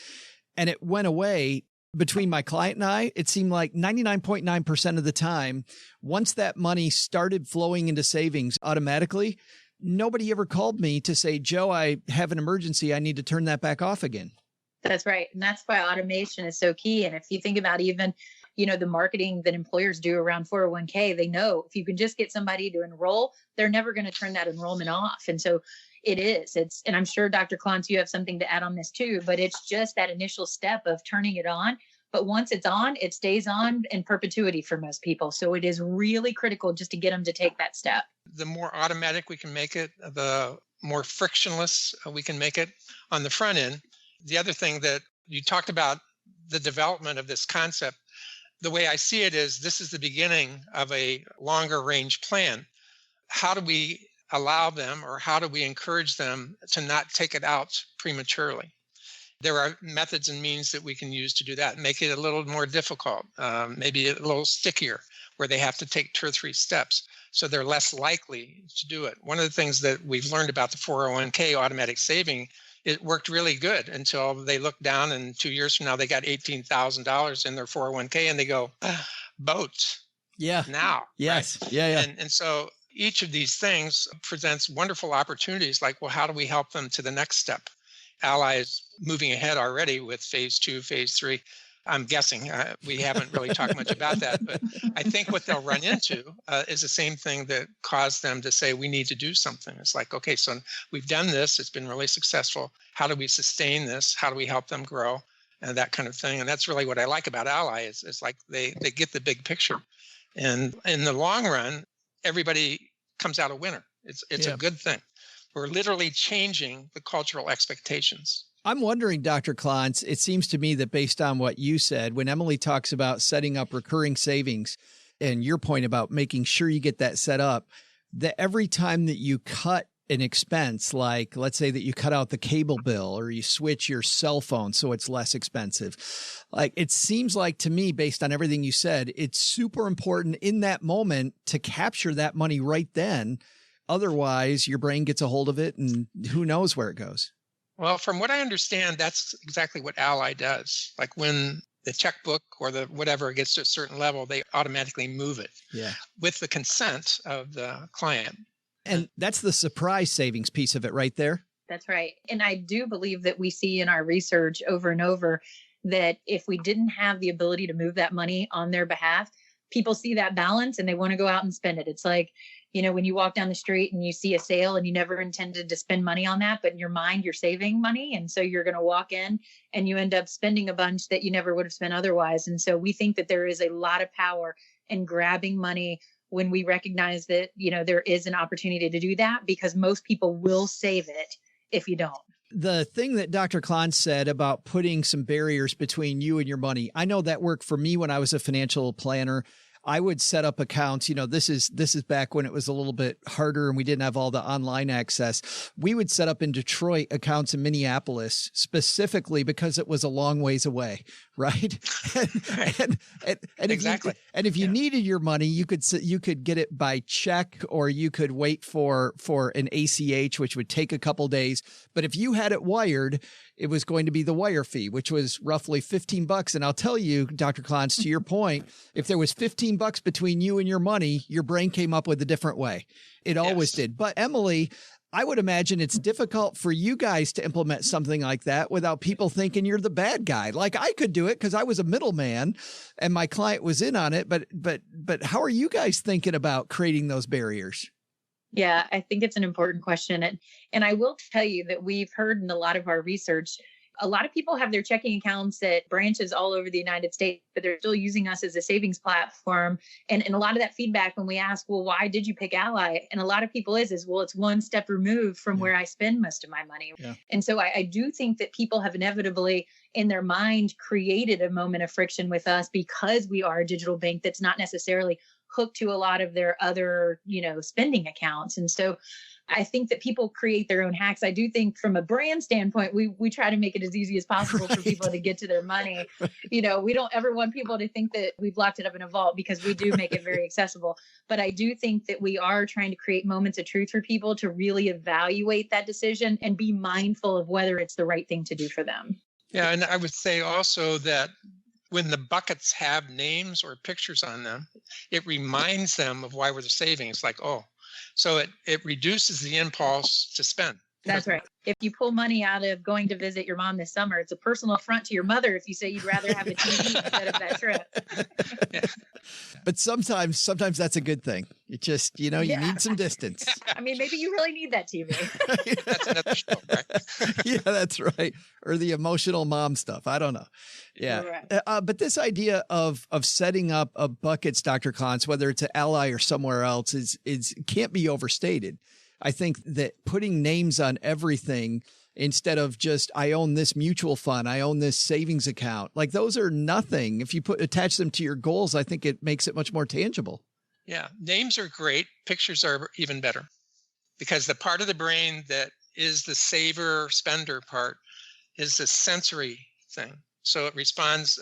and it went away, between my client and I, it seemed like 99.9% of the time, once that money started flowing into savings automatically, nobody ever called me to say, Joe, I have an emergency. I need to turn that back off again. That's right. And that's why automation is so key. And if you think about even, the marketing that employers do around 401k, they know if you can just get somebody to enroll, they're never going to turn that enrollment off. And so and I'm sure Dr. Klontz, you have something to add on this too, but it's just that initial step of turning it on. But once it's on, it stays on in perpetuity for most people. So it is really critical just to get them to take that step. The more automatic we can make it, the more frictionless we can make it on the front end. The other thing that you talked about, the development of this concept, the way I see it is this is the beginning of a longer range plan. How do we allow them, or how do we encourage them to not take it out prematurely? There are methods and means that we can use to do that, make it a little more difficult, maybe a little stickier, where they have to take 2 or 3 steps, so they're less likely to do it. One of the things that we've learned about the 401k automatic saving, it worked really good until they look down and 2 years from now, they got $18,000 in their 401k and they go, boat. Yeah. Now. Yes. Right? Yeah. And so each of these things presents wonderful opportunities, like, well, how do we help them to the next step? Ally is moving ahead already with phase 2, phase 3. I'm guessing we haven't really talked much about that, but I think what they'll run into is the same thing that caused them to say, we need to do something. It's like, okay, so we've done this. It's been really successful. How do we sustain this? How do we help them grow? And that kind of thing. And that's really what I like about Ally is it's like they get the big picture. And in the long run, everybody comes out a winner. It's a good thing. We're literally changing the cultural expectations. I'm wondering, Dr. Klontz, it seems to me that based on what you said, when Emily talks about setting up recurring savings and your point about making sure you get that set up, that every time that you cut an expense, like let's say that you cut out the cable bill or you switch your cell phone so it's less expensive, like it seems like to me, based on everything you said, it's super important in that moment to capture that money right then. Otherwise, your brain gets a hold of it and who knows where it goes. Well, from what I understand, that's exactly what Ally does. Like when the checkbook or the whatever gets to a certain level, they automatically move it with the consent of the client. And that's the surprise savings piece of it right there. That's right. And I do believe that we see in our research over and over that if we didn't have the ability to move that money on their behalf, people see that balance and they want to go out and spend it. It's like, you know, when you walk down the street and you see a sale and you never intended to spend money on that, but in your mind, you're saving money. And so you're going to walk in and you end up spending a bunch that you never would have spent otherwise. And so we think that there is a lot of power in grabbing money when we recognize that, you know, there is an opportunity to do that, because most people will save it if you don't. The thing that Dr. Klontz said about putting some barriers between you and your money, I know that worked for me when I was a financial planner. I would set up accounts. You know, this is back when it was a little bit harder and we didn't have all the online access. We would set up in Detroit accounts in Minneapolis specifically because it was a long ways away, right? and exactly. If you needed your money, you could get it by check, or you could wait for an ACH, which would take a couple days. But if you had it wired, it was going to be the wire fee, which was roughly $15. And I'll tell you, Dr. Klontz, to your point, if there was $15 between you and your money, your brain came up with a different way. It always did. But Emily, I would imagine it's difficult for you guys to implement something like that without people thinking you're the bad guy. Like I could do it because I was a middleman and my client was in on it. But how are you guys thinking about creating those barriers? Yeah, I think it's an important question. And I will tell you that we've heard in a lot of our research, a lot of people have their checking accounts at branches all over the United States, but they're still using us as a savings platform. And a lot of that feedback when we ask, well, why did you pick Ally? And a lot of people is, well, it's one step removed from where I spend most of my money. Yeah. And so I do think that people have inevitably in their mind created a moment of friction with us because we are a digital bank that's not necessarily hooked to a lot of their other, spending accounts. And so I think that people create their own hacks. I do think from a brand standpoint, we try to make it as easy as possible for people to get to their money. We don't ever want people to think that we've locked it up in a vault, because we do make it very accessible. But I do think that we are trying to create moments of truth for people to really evaluate that decision and be mindful of whether it's the right thing to do for them. Yeah. And I would say also that when the buckets have names or pictures on them, it reminds them of why we're saving. It's like, oh, so it reduces the impulse to spend. That's right. If you pull money out of going to visit your mom this summer, it's a personal affront to your mother if you say you'd rather have a TV instead of that trip. Yeah. But sometimes that's a good thing. It just, you need some distance. I mean, maybe you really need that TV. That's another show, right? Yeah, that's right. Or the emotional mom stuff. I don't know. Yeah. Right. But this idea of setting up a buckets, Dr. Klontz, whether it's an Ally or somewhere else, is can't be overstated. I think that putting names on everything instead of just, I own this mutual fund, I own this savings account, like those are nothing. If you attach them to your goals, I think it makes it much more tangible. Yeah. Names are great. Pictures are even better. because the part of the brain that is the saver spender part is the sensory thing. So it responds,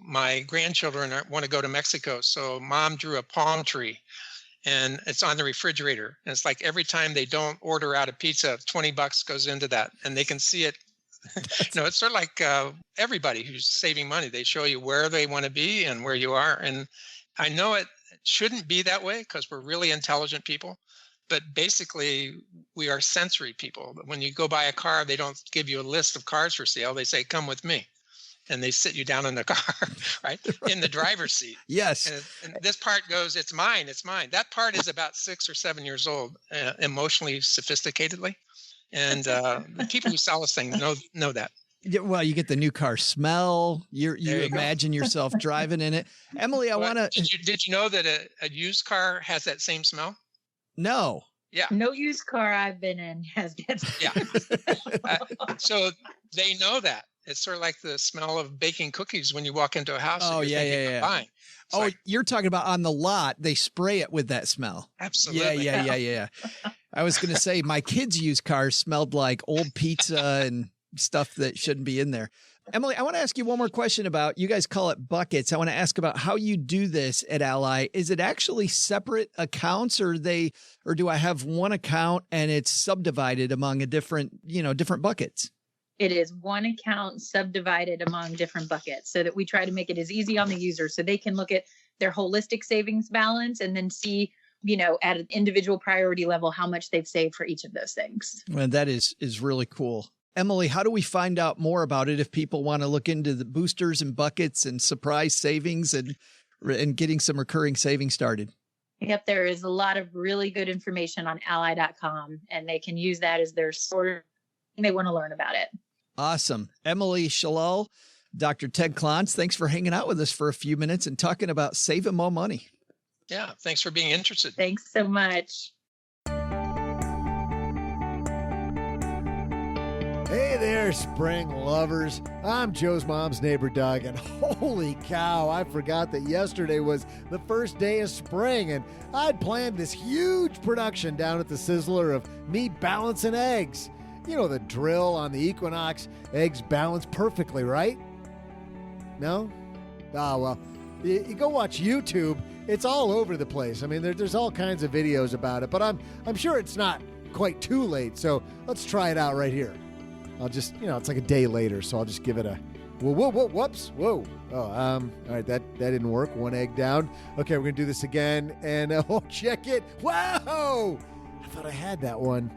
my grandchildren want to go to Mexico. So mom drew a palm tree and it's on the refrigerator. And it's like every time they don't order out a pizza, $20 goes into that, and they can see it. It's sort of like everybody who's saving money. They show you where they want to be and where you are. And I know it shouldn't be that way because we're really intelligent people. But basically, we are sensory people. When you go buy a car, they don't give you a list of cars for sale. They say, come with me. And they sit you down in the car, right? In the driver's seat. Yes. And this part goes, it's mine, it's mine. That part is about 6 or 7 years old, emotionally sophisticatedly. And the people who sell us things know that. Yeah, well, you get the new car smell. You imagine yourself driving in it. Emily, I want to. Did you know that a used car has that same smell? No. Yeah. No used car I've been in has that. Yeah. So they know that. It's sort of like the smell of baking cookies when you walk into a house. Oh, yeah. You're talking about on the lot, they spray it with that smell. Absolutely. Yeah. I was going to say my kids' used cars smelled like old pizza and stuff that shouldn't be in there. Emily, I want to ask you one more question about, you guys call it buckets. I want to ask about how you do this at Ally. Is it actually separate accounts, or do I have one account and it's subdivided among different buckets? It is one account subdivided among different buckets so that we try to make it as easy on the user so they can look at their holistic savings balance and then see, at an individual priority level, how much they've saved for each of those things. Well, that is really cool. Emily, how do we find out more about it if people want to look into the boosters and buckets and surprise savings and getting some recurring savings started? Yep, there is a lot of really good information on ally.com, and they can use that as their source if they want to learn about it. Awesome. Emily Shallal, Dr. Ted Klontz, thanks for hanging out with us for a few minutes and talking about saving more money. Yeah, thanks for being interested. Thanks so much. Hey there, spring lovers. I'm Joe's mom's neighbor, Doug, and holy cow, I forgot that yesterday was the first day of spring, and I'd planned this huge production down at the Sizzler of me balancing eggs. You know the drill on the Equinox. Eggs balance perfectly, right? No? Well, you go watch YouTube. It's all over the place. I mean, there's all kinds of videos about it, but I'm sure it's not quite too late, so let's try it out right here. I'll just, it's like a day later, so I'll just give it a whoops. Whoa. Oh, all right, that didn't work. One egg down. Okay, we're going to do this again, and check it. Wow! I thought I had that one.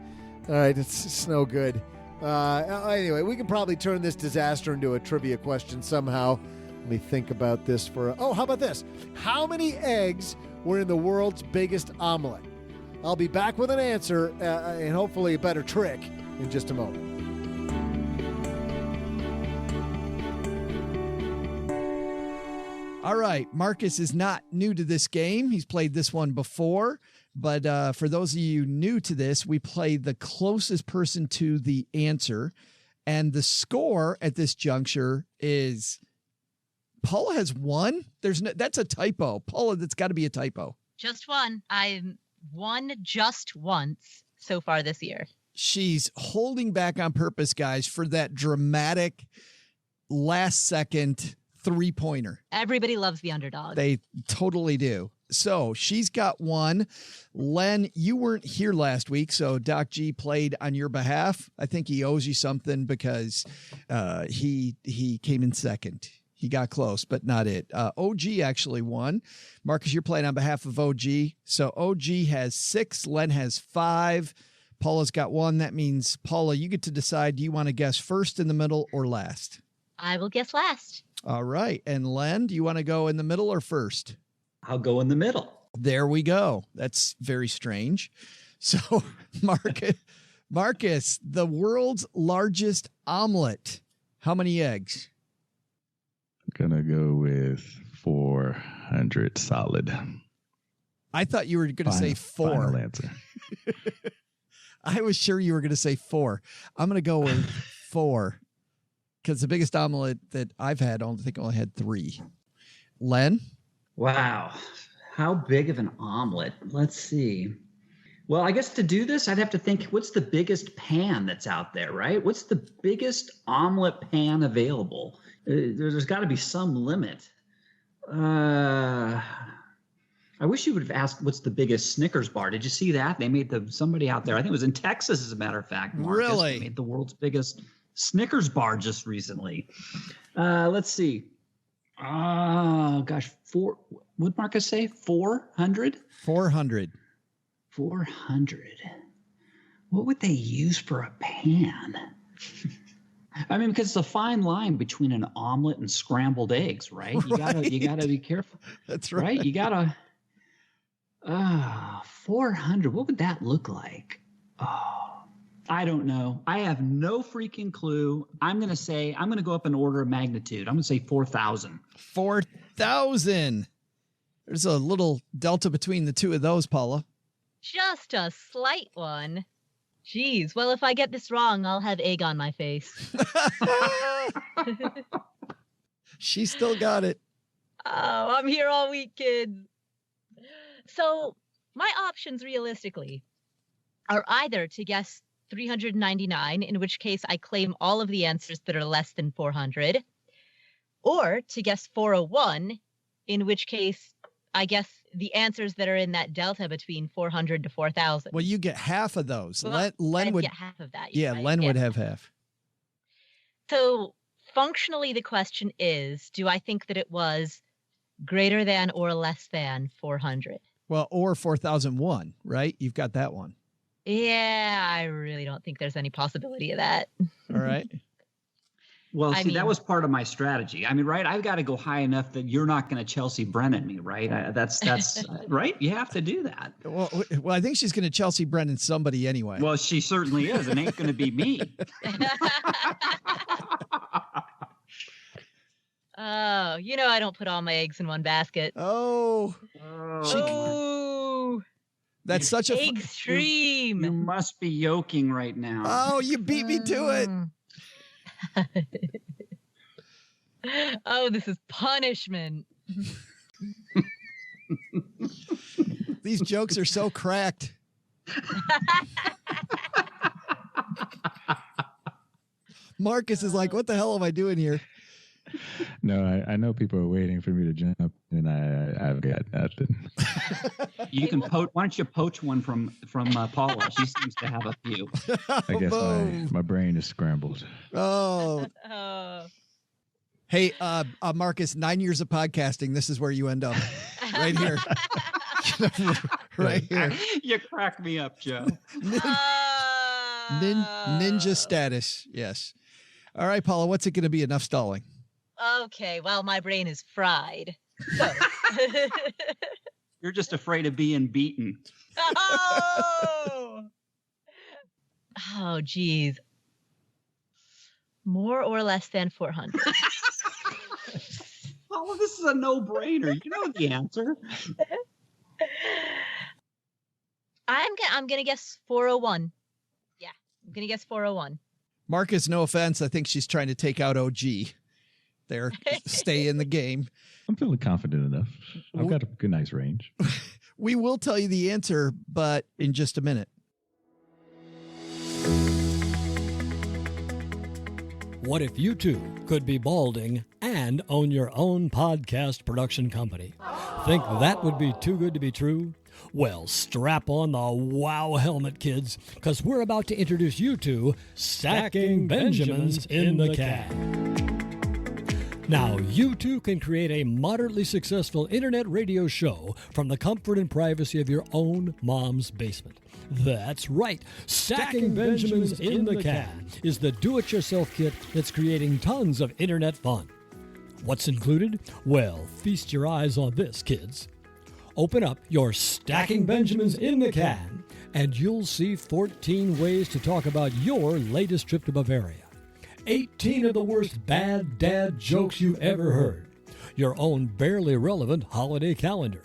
All right, it's no good. Anyway, we can probably turn this disaster into a trivia question somehow. Let me think about this how about this? How many eggs were in the world's biggest omelet? I'll be back with an answer and hopefully a better trick in just a moment. All right, Marcus is not new to this game. He's played this one before, but for those of you new to this, we play the closest person to the answer, and the score at this juncture is Paula has won. That's a typo. Paula, that's got to be a typo. Just one. I've won just once so far this year. She's holding back on purpose, guys, for that dramatic last second 3-pointer. Everybody loves the underdog. They totally do. So she's got one. Len, you weren't here last week, so Doc G played on your behalf. I think he owes you something because he came in second. He got close, but not it. OG actually won. Marcus, you're playing on behalf of OG. So OG has 6. Len has 5. Paula's got 1. That means, Paula, you get to decide, do you want to guess first, in the middle, or last? I will guess last. All right. And Len, do you want to go in the middle or first? I'll go in the middle. There we go. That's very strange. So, Marcus, the world's largest omelet. How many eggs? I'm going to go with 400 solid. I thought you were going to say 4. Final answer. I was sure you were going to say 4. I'm going to go with 4 because the biggest omelet that I've had, I think I only had 3. Len? Wow. How big of an omelet? Let's see. Well, I guess to do this, I'd have to think, what's the biggest pan that's out there, right? What's the biggest omelet pan available? There's got to be some limit. I wish you would have asked what's the biggest Snickers bar. Did you see that? They made somebody out there, I think it was in Texas, as a matter of fact, Marcus, really? They made the world's biggest Snickers bar just recently. Let's see. Oh, gosh. What'd Marcus say? 400? 400. 400. What would they use for a pan? I mean, because it's a fine line between an omelet and scrambled eggs, right? You gotta be careful. That's right. Right? You gotta 400. What would that look like? Oh, I don't know. I have no freaking clue. I'm gonna go up in order of magnitude. I'm gonna say 4,000. 4,000. There's a little delta between the two of those, Paula. Just a slight one. Jeez. Well, if I get this wrong, I'll have egg on my face. She still got it. Oh, I'm here all week, kids. So my options realistically are either to guess 399, in which case I claim all of the answers that are less than 400, or to guess 401, in which case I guess the answers that are in that delta between 400 to 4,000. Well, you get half of those. Well, Len would get half of that. Yeah, right? Len would have half. So functionally, the question is, do I think that it was greater than or less than 400? Well, or 4,001, right? You've got that one. Yeah, I really don't think there's any possibility of that. All right. Well, that was part of my strategy. I mean, right? I've got to go high enough that you're not going to Chelsea Brennan me, right? That's right. You have to do that. Well, I think she's going to Chelsea Brennan somebody anyway. Well, she certainly is. It ain't going to be me. Oh, I don't put all my eggs in one basket. Oh. That's such a extreme. You must be yoking right now. Oh, you beat me to it. Oh, this is punishment. These jokes are so cracked. Marcus is like, what the hell am I doing here? No, I know people are waiting for me to jump, and I've got nothing. You can poach. Why don't you poach one from Paula? She seems to have a few. I guess my brain is scrambled. Oh. Hey, Marcus, 9 years of podcasting. This is where you end up. Right here. Right here. You crack me up, Joe. Ninja status. Yes. All right, Paula, what's it going to be? Enough stalling. Okay, well, my brain is fried. So. You're just afraid of being beaten. Oh, geez. More or less than 400? Oh, this is a no-brainer. You know the answer. I'm gonna guess 401. Yeah, I'm gonna guess 401. Marcus, no offense. I think she's trying to take out OG. There, stay in the game. I'm feeling confident enough. I've got a good, nice range. We will tell you the answer, but in just a minute. What if you too could be balding and own your own podcast production company? Think that would be too good to be true? Well, strap on the wow helmet, kids, because we're about to introduce you to Stacking Benjamins in the Can. Now, you too can create a moderately successful internet radio show from the comfort and privacy of your own mom's basement. That's right. Stacking Benjamins in the Can is the do-it-yourself kit that's creating tons of internet fun. What's included? Well, feast your eyes on this, kids. Open up your Stacking Benjamins in the Can, and you'll see 14 ways to talk about your latest trip to Bavaria. 18 of the worst bad dad jokes you ever heard. Your own barely relevant holiday calendar.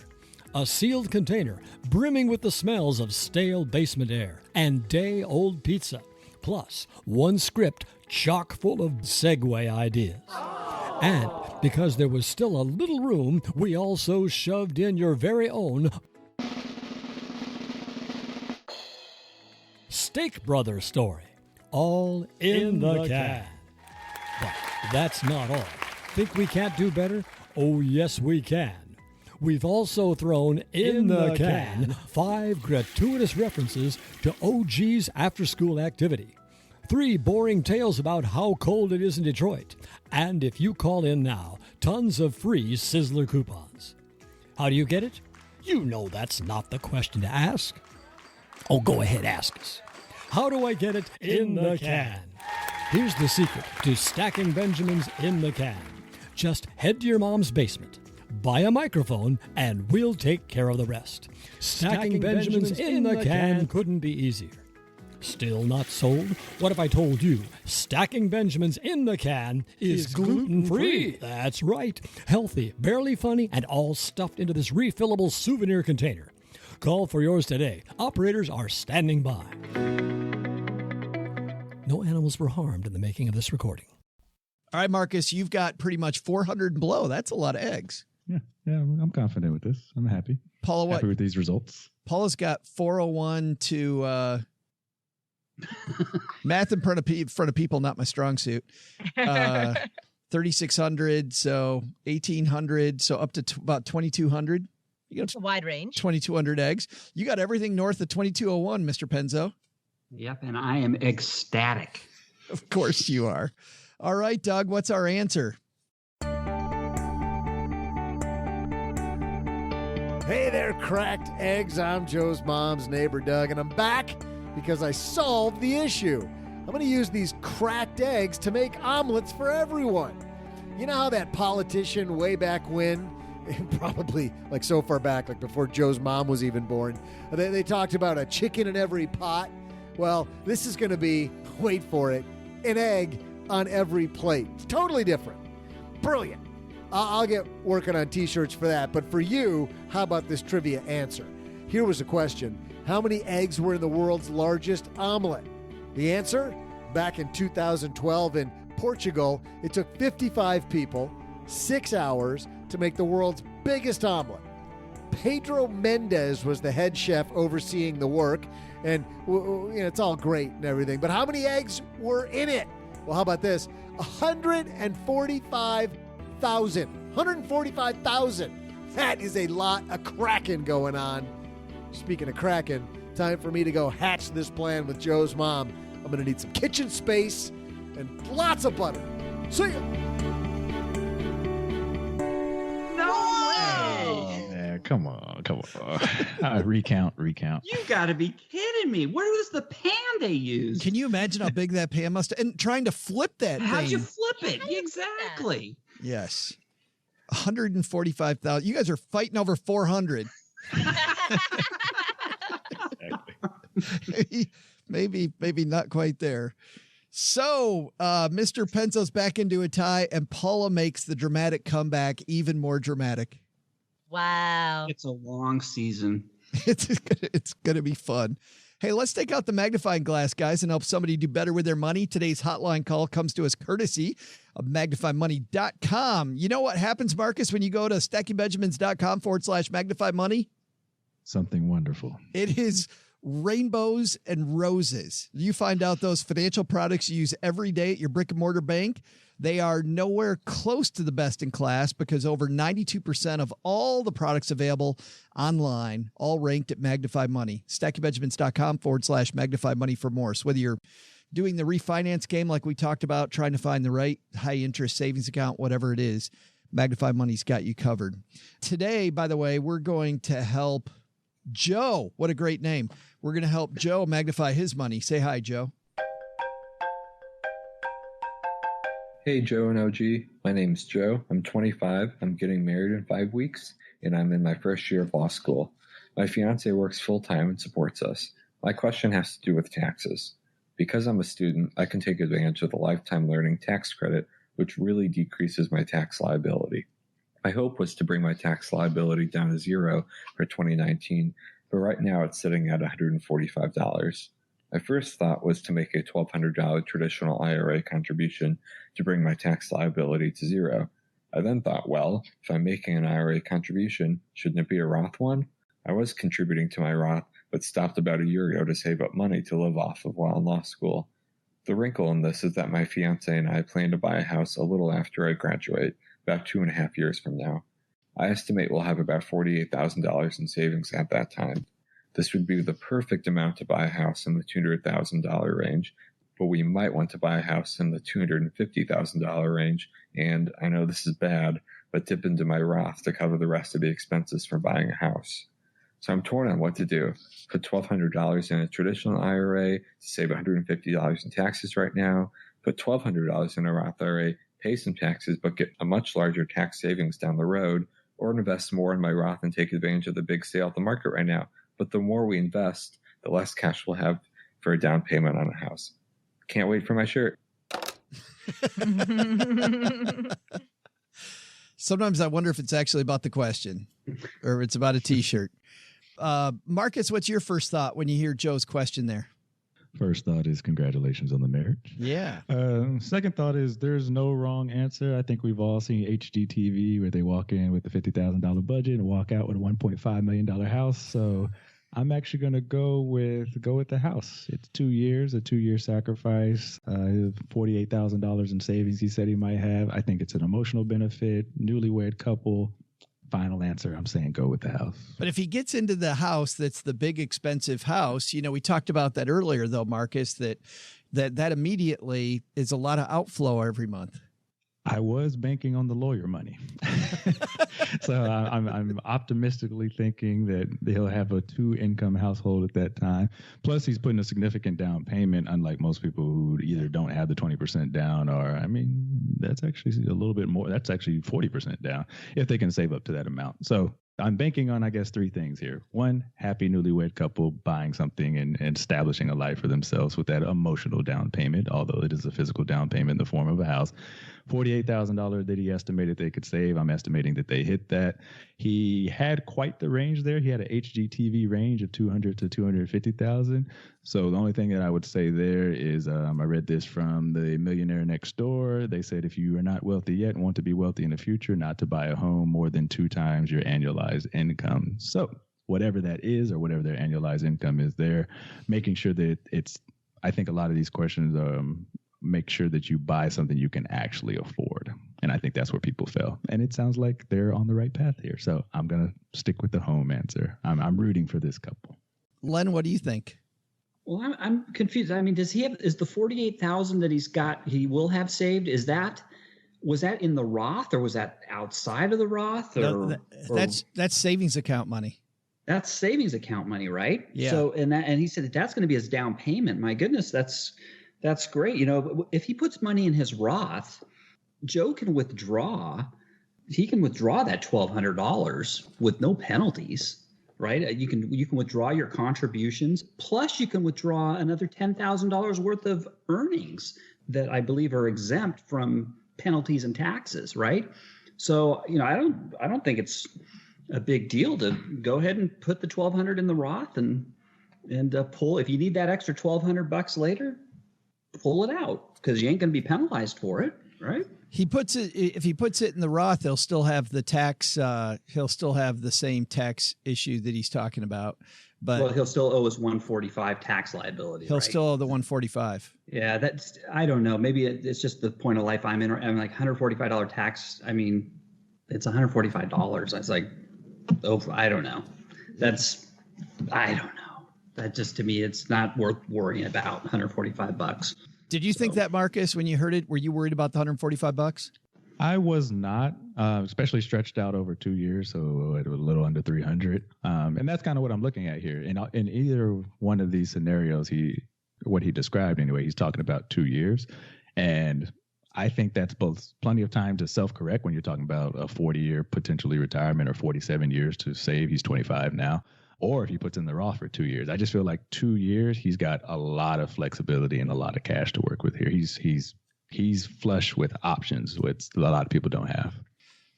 A sealed container brimming with the smells of stale basement air and day-old pizza. Plus, one script chock full of segue ideas. And because there was still a little room, we also shoved in your very own Steak Brothers story, all in the can. But that's not all. Think we can't do better? Oh, yes, we can. We've also thrown in the can 5 gratuitous references to OG's after-school activity, 3 boring tales about how cold it is in Detroit, and if you call in now, tons of free Sizzler coupons. How do you get it? You know that's not the question to ask. Oh, go ahead, ask us. How do I get it in the can? Here's the secret to stacking Benjamins in the can. Just head to your mom's basement, buy a microphone, and we'll take care of the rest. Stacking Benjamins in the can couldn't be easier. Still not sold? What if I told you stacking Benjamins in the can is gluten-free? That's right. Healthy, barely funny, and all stuffed into this refillable souvenir container. Call for yours today. Operators are standing by. No animals were harmed in the making of this recording. All right, Marcus, you've got pretty much 400 and below. That's a lot of eggs. Yeah, I'm confident with this. I'm happy. Paula, what? Happy with these results. Paula's got 401 to math in front of people, not my strong suit. 3,600, so 1,800, so up to about 2,200. You got a wide range. 2,200 eggs. You got everything north of 2,201, Mr. Penzo. Yep, and I am ecstatic. Of course you are. All right, Doug, what's our answer? Hey there, cracked eggs. I'm Joe's mom's neighbor, Doug, and I'm back because I solved the issue. I'm going to use these cracked eggs to make omelets for everyone. You know how that politician way back when, probably like so far back, like before Joe's mom was even born, they talked about a chicken in every pot? Well, this is going to be, wait for it, an egg on every plate. It's totally different. Brilliant. I'll get working on t-shirts for that. But for you, how about this trivia answer? Here was a question. How many eggs were in the world's largest omelet? The answer? Back in 2012 in Portugal, it took 55 people, 6 hours to make the world's biggest omelet. Pedro Mendez was the head chef overseeing the work. And it's all great and everything. But how many eggs were in it? Well, how about this? 145,000. 145,000. That is a lot of cracking going on. Speaking of cracking, time for me to go hatch this plan with Joe's mom. I'm going to need some kitchen space and lots of butter. See ya. Come on. Recount. You got to be kidding me. Where was the pan they used? Can you imagine how big that pan must have? And trying to flip that thing. How'd you flip it? Exactly. Yes. 145,000. You guys are fighting over 400. maybe not quite there. So Mr. Penzo's back into a tie, and Paula makes the dramatic comeback even more dramatic. Wow. It's a long season. It's going to be fun. Hey, let's take out the magnifying glass, guys, and help somebody do better with their money. Today's hotline call comes to us courtesy of magnifymoney.com. You know what happens, Marcus, when you go to stackingbenjamins.com/magnifymoney? Something wonderful. It is rainbows and roses. You find out those financial products you use every day at your brick and mortar bank. They are nowhere close to the best in class because over 92% of all the products available online, all ranked at Magnify Money. stackingbenjamins.com/Magnify Money for more. So whether you're doing the refinance game like we talked about, trying to find the right high interest savings account, whatever it is, Magnify Money's got you covered. Today, by the way, we're going to help Joe. What a great name. We're going to help Joe magnify his money. Say hi, Joe. Hey, Joe and OG. My name's Joe. I'm 25. I'm getting married in 5 weeks, and I'm in my first year of law school. My fiance works full-time and supports us. My question has to do with taxes. Because I'm a student, I can take advantage of the lifetime learning tax credit, which really decreases my tax liability. My hope was to bring my tax liability down to zero for 2019, but right now it's sitting at $145. My first thought was to make a $1,200 traditional IRA contribution to bring my tax liability to zero. I then thought, well, if I'm making an IRA contribution, shouldn't it be a Roth one? I was contributing to my Roth but stopped about a year ago to save up money to live off of while in law school. The wrinkle in this is that my fiance and I plan to buy a house a little after I graduate, about 2.5 years from now. I estimate we'll have about $48,000 in savings at that time. This would be the perfect amount to buy a house in the $200,000 range, but we might want to buy a house in the $250,000 range, and I know this is bad, but dip into my Roth to cover the rest of the expenses for buying a house. So I'm torn on what to do. Put $1,200 in a traditional IRA to save $150 in taxes right now, put $1,200 in a Roth IRA, pay some taxes, but get a much larger tax savings down the road, or invest more in my Roth and take advantage of the big sale at the market right now. But the more we invest, the less cash we'll have for a down payment on a house. Can't wait for my shirt. Sometimes I wonder if it's actually about the question or if it's about a T-shirt. Marcus, what's your first thought when you hear Joe's question there? First thought is congratulations on the marriage. Yeah. Second thought is there's no wrong answer. I think we've all seen HGTV where they walk in with a $50,000 budget and walk out with a $1.5 million house. So I'm actually going to go with the house. It's 2 years, a 2-year sacrifice, $48,000 in savings he said he might have. I think it's an emotional benefit, newlywed couple. Final answer, I'm saying go with the house. But if he gets into the house, that's the big expensive house. You know, we talked about that earlier, though, Marcus, that immediately is a lot of outflow every month. I was banking on the lawyer money. So I'm optimistically thinking that he'll have a 2-income household at that time. Plus, he's putting a significant down payment, unlike most people who either don't have the 20% down or, I mean, that's actually a little bit more. That's actually 40% down if they can save up to that amount. So I'm banking on, I guess, 3 things here. 1, happy newlywed couple buying something and establishing a life for themselves with that emotional down payment, although it is a physical down payment in the form of a house. $48,000 that he estimated they could save. I'm estimating that they hit that. He had quite the range there. He had an HGTV range of $200,000 to $250,000. So the only thing that I would say there is I read this from the Millionaire Next Door. They said if you are not wealthy yet and want to be wealthy in the future, not to buy a home more than 2 times your annualized income. So whatever that is or whatever their annualized income is there, making sure that it's, I think a lot of these questions make sure that you buy something you can actually afford. And I think that's where people fail. And it sounds like they're on the right path here. So I'm going to stick with the home answer. I'm rooting for this couple. Len, what do you think? Well, I'm confused. I mean, is the $48,000 that he's got, he will have saved? Was that in the Roth or was that outside of the Roth? That's savings account money. That's savings account money, right? Yeah. So, and he said that's going to be his down payment. My goodness, that's great. You know, if he puts money in his Roth, Joe can withdraw. He can withdraw that $1,200 with no penalties, right? You can withdraw your contributions. Plus, you can withdraw another $10,000 worth of earnings that I believe are exempt from penalties and taxes, right? So, you know, I don't think it's a big deal to go ahead and put the $1,200 in the Roth and pull. If you need that extra $1,200 later, pull it out because you ain't going to be penalized for it, right? If he puts it in the Roth, he'll still have the tax. He'll still have the same tax issue that he's talking about. But he'll still owe his 145 tax liability. He'll still owe the 145. Yeah, I don't know. Maybe it's just the point of life I'm in. I'm like $145 tax. I mean, it's $145. I was like, I don't know. I don't know. That just, to me, it's not worth worrying about. $145. Did you think that, Marcus, when you heard it? Were you worried about the $145? I was not, especially stretched out over 2 years, so it was a little under 300. And that's kind of what I'm looking at here. In either one of these scenarios, what he described anyway, he's talking about 2 years. And I think that's both plenty of time to self-correct when you're talking about a 40-year potentially retirement or 47 years to save. He's 25 now. Or if he puts in the Roth for 2 years. I just feel like 2 years, he's got a lot of flexibility and a lot of cash to work with here. He's flush with options, which a lot of people don't have.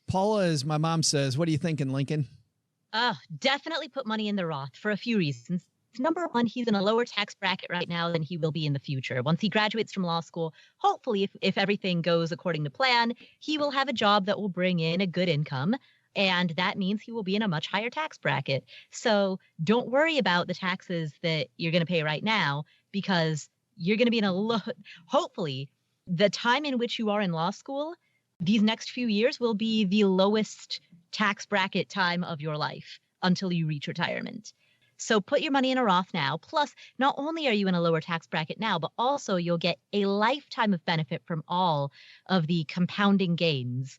Paula, as my mom says, what are you thinking, Lincoln? Definitely put money in the Roth for a few reasons. Number one, he's in a lower tax bracket right now than he will be in the future. Once he graduates from law school, hopefully, if everything goes according to plan, he will have a job that will bring in a good income. And that means he will be in a much higher tax bracket. So don't worry about the taxes that you're going to pay right now, because you're going to be in hopefully the time in which you are in law school, these next few years will be the lowest tax bracket time of your life until you reach retirement. So put your money in a Roth now. Plus, not only are you in a lower tax bracket now, but also you'll get a lifetime of benefit from all of the compounding gains,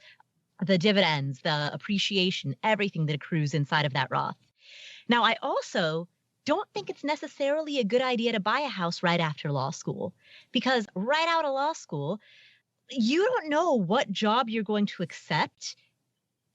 the dividends, the appreciation, everything that accrues inside of that Roth. Now, I also don't think it's necessarily a good idea to buy a house right after law school, because right out of law school, you don't know what job you're going to accept,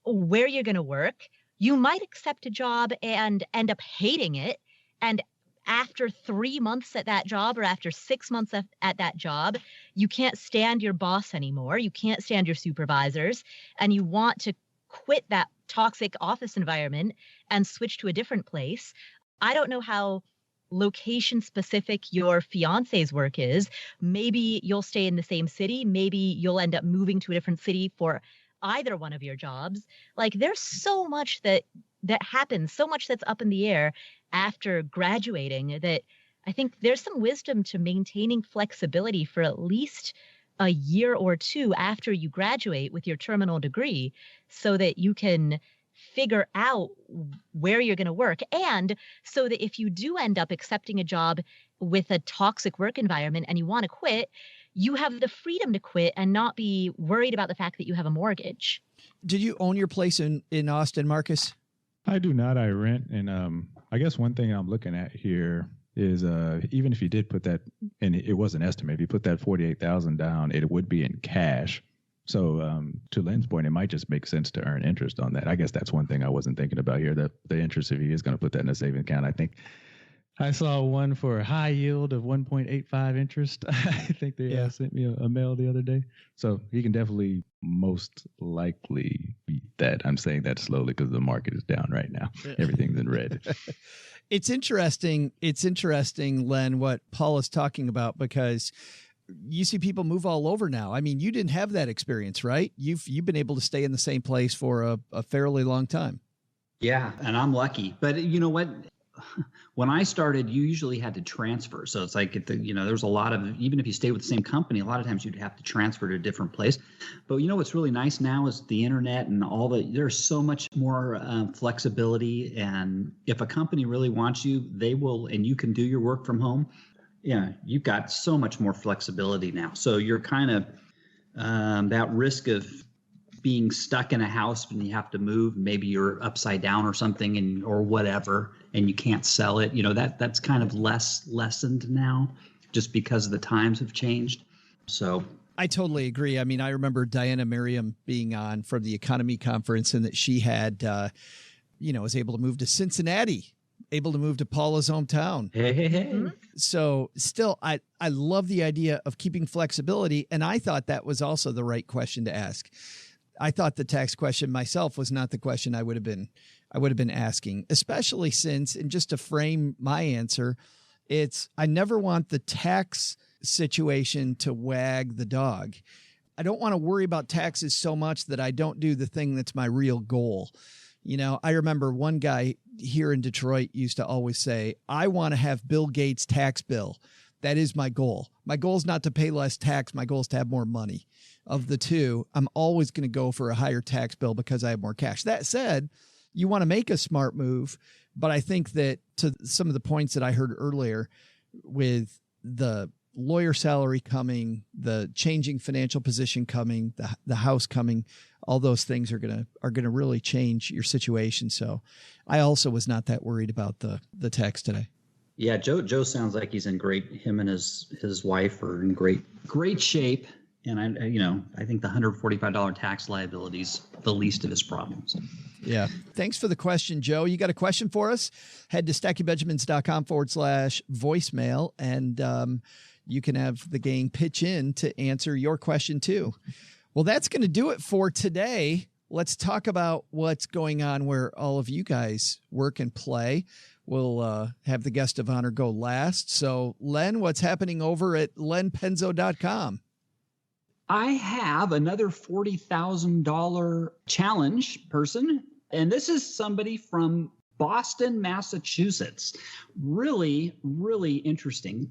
where you're going to work. You might accept a job and end up hating it. And after 3 months at that job, or after 6 months at that job, you can't stand your boss anymore. You can't stand your supervisors, and you want to quit that toxic office environment and switch to a different place. I don't know how location specific your fiance's work is. Maybe you'll stay in the same city. Maybe you'll end up moving to a different city for either one of your jobs. Like, there's so much that happens, so much that's up in the air after graduating, that I think there's some wisdom to maintaining flexibility for at least a year or two after you graduate with your terminal degree, so that you can figure out where you're going to work. And so that if you do end up accepting a job with a toxic work environment and you want to quit, you have the freedom to quit and not be worried about the fact that you have a mortgage. Did you own your place in Austin, Marcus? I do not. I rent. And I guess one thing I'm looking at here is even if you did put that, and it was an estimate, if you put that $48,000 down, it would be in cash. So to Len's point, it might just make sense to earn interest on that. I guess that's one thing I wasn't thinking about here, that the interest, if he is going to put that in a savings account. I think I saw one for a high yield of 1.85 interest. I think they sent me a mail the other day. So he can definitely most likely beat that. I'm saying that slowly because the market is down right now. Everything's in red. It's interesting. It's interesting, Len, what Paul is talking about, because you see people move all over now. I mean, you didn't have that experience, right? You've been able to stay in the same place for a fairly long time. Yeah, and I'm lucky. But you know what? When I started, you usually had to transfer. So it's like, there's a lot of, even if you stay with the same company, a lot of times you'd have to transfer to a different place. But what's really nice now is the internet and there's so much more flexibility. And if a company really wants you, they will, and you can do your work from home. Yeah, you've got so much more flexibility now. So you're kind of that risk of being stuck in a house when you have to move, maybe you're upside down or something, or whatever, and you can't sell it. That's kind of less lessened now, just because the times have changed. So I totally agree. I mean, I remember Diana Merriam being on from the Economy Conference, and that she had, was able to move to Cincinnati, able to move to Paula's hometown. Hey. So still, I love the idea of keeping flexibility. And I thought that was also the right question to ask. I thought the tax question myself was not the question I would have been asking, especially since, and just to frame my answer, I never want the tax situation to wag the dog. I don't want to worry about taxes so much that I don't do the thing that's my real goal. I remember one guy here in Detroit used to always say, I want to have Bill Gates' tax bill. That is my goal. My goal is not to pay less tax. My goal is to have more money. Of the two, I'm always going to go for a higher tax bill because I have more cash. That said, you want to make a smart move, but I think that to some of the points that I heard earlier, with the lawyer salary coming, the changing financial position coming, the house coming, all those things are going to really change your situation. So I also was not that worried about the tax today. Yeah, Joe sounds like he's in him and his wife are in great shape. And I think the $145 tax liability is the least of his problems. Yeah. Thanks for the question, Joe. You got a question for us? Head to stackingbenjamins.com/voicemail, and you can have the gang pitch in to answer your question too. Well, that's going to do it for today. Let's talk about what's going on where all of you guys work and play. We'll have the guest of honor go last. So, Len, what's happening over at lenpenzo.com? I have another $40,000 challenge person, and this is somebody from Boston, Massachusetts. Really, really interesting.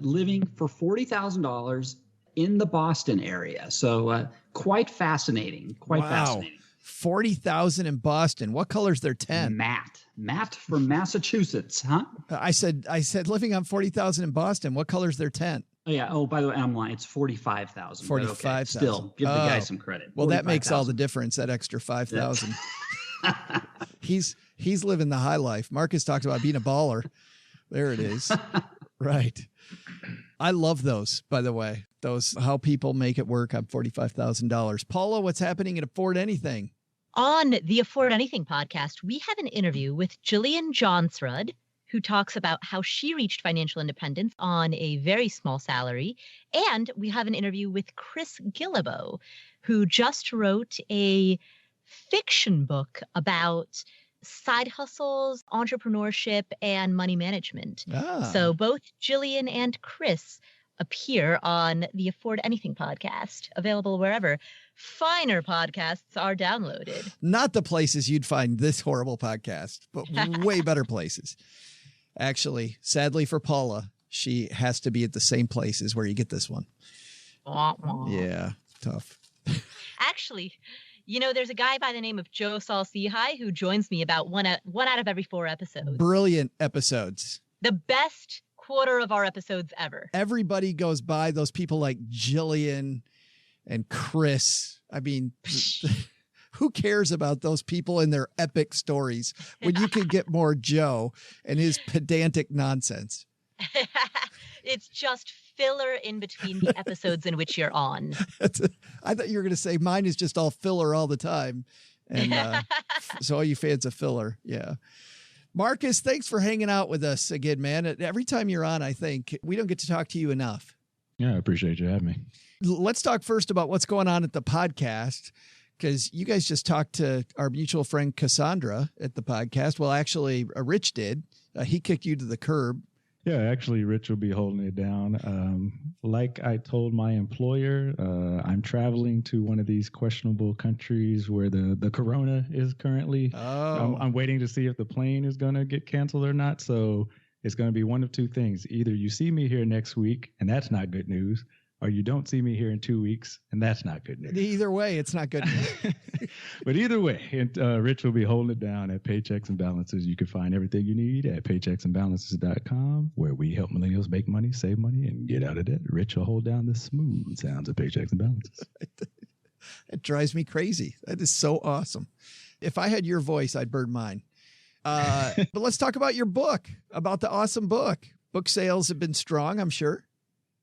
Living for $40,000 in the Boston area. So quite fascinating. Quite fascinating. 40,000 in Boston. What color's their tent? Matt from Massachusetts, huh? I said living on 40,000 in Boston. What color's their tent? Oh, yeah. Oh, by the way, I'm lying. It's 45,000. 45,000. Okay. Still, give the guy some credit. Well, that makes all the difference, that extra 5,000. He's living the high life. Marcus talks about being a baller. There it is. Right. I love those, by the way. Those, how people make it work on $45,000. Paula, what's happening at Afford Anything? On the Afford Anything podcast, we have an interview with Jillian Johnsrud, who talks about how she reached financial independence on a very small salary. And we have an interview with Chris Guillebeau, who just wrote a fiction book about side hustles, entrepreneurship, and money management. So both Jillian and Chris appear on the Afford Anything podcast, available wherever finer podcasts are downloaded. Not the places you'd find this horrible podcast, but way better places. Actually, sadly for Paula, she has to be at the same places where you get this one. Yeah, tough. Actually, you know, there's a guy by the name of Joe Salsihai who joins me about one out of every 4 episodes. Brilliant episodes. The best quarter of our episodes ever. Everybody goes by, those people like Jillian and Chris. I mean, who cares about those people and their epic stories when you can get more Joe and his pedantic nonsense? It's just filler in between the episodes in which you're on. I thought you were going to say mine is just all filler all the time. And so all you fans of filler. Yeah. Marcus, thanks for hanging out with us again, man. Every time you're on, I think we don't get to talk to you enough. Yeah, I appreciate you having me. Let's talk first about what's going on at the podcast, because you guys just talked to our mutual friend Cassandra at the podcast. Well, actually, Rich did. He kicked you to the curb. Yeah, actually, Rich will be holding it down. Like I told my employer, I'm traveling to one of these questionable countries where the corona is currently. I'm waiting to see if the plane is going to get canceled or not. So it's going to be one of two things. Either you see me here next week, and that's not good news, or you don't see me here in 2 weeks, and that's not good news. Either way, it's not good news. But either way, Rich will be holding it down at Paychecks and Balances. You can find everything you need at paychecksandbalances.com, where we help millennials make money, save money, and get out of debt. Rich will hold down the smooth sounds of Paychecks and Balances. It drives me crazy. That is so awesome. If I had your voice, I'd burn mine. But let's talk about your book, about the awesome book. Book sales have been strong, I'm sure.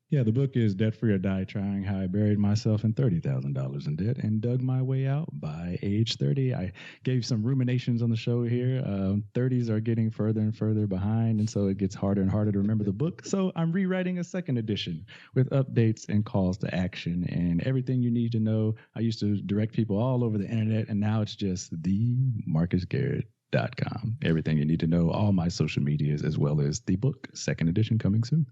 Yeah, the book is Debt Free or Die, Trying How I Buried Myself in $30,000 in Debt and Dug My Way Out by age 30. I gave some ruminations on the show here. 30s are getting further and further behind, and so it gets harder and harder to remember the book. So I'm rewriting a second edition with updates and calls to action and everything you need to know. I used to direct people all over the internet, and now it's just themarcusgarrett.com. Everything you need to know, all my social medias, as well as the book, second edition coming soon.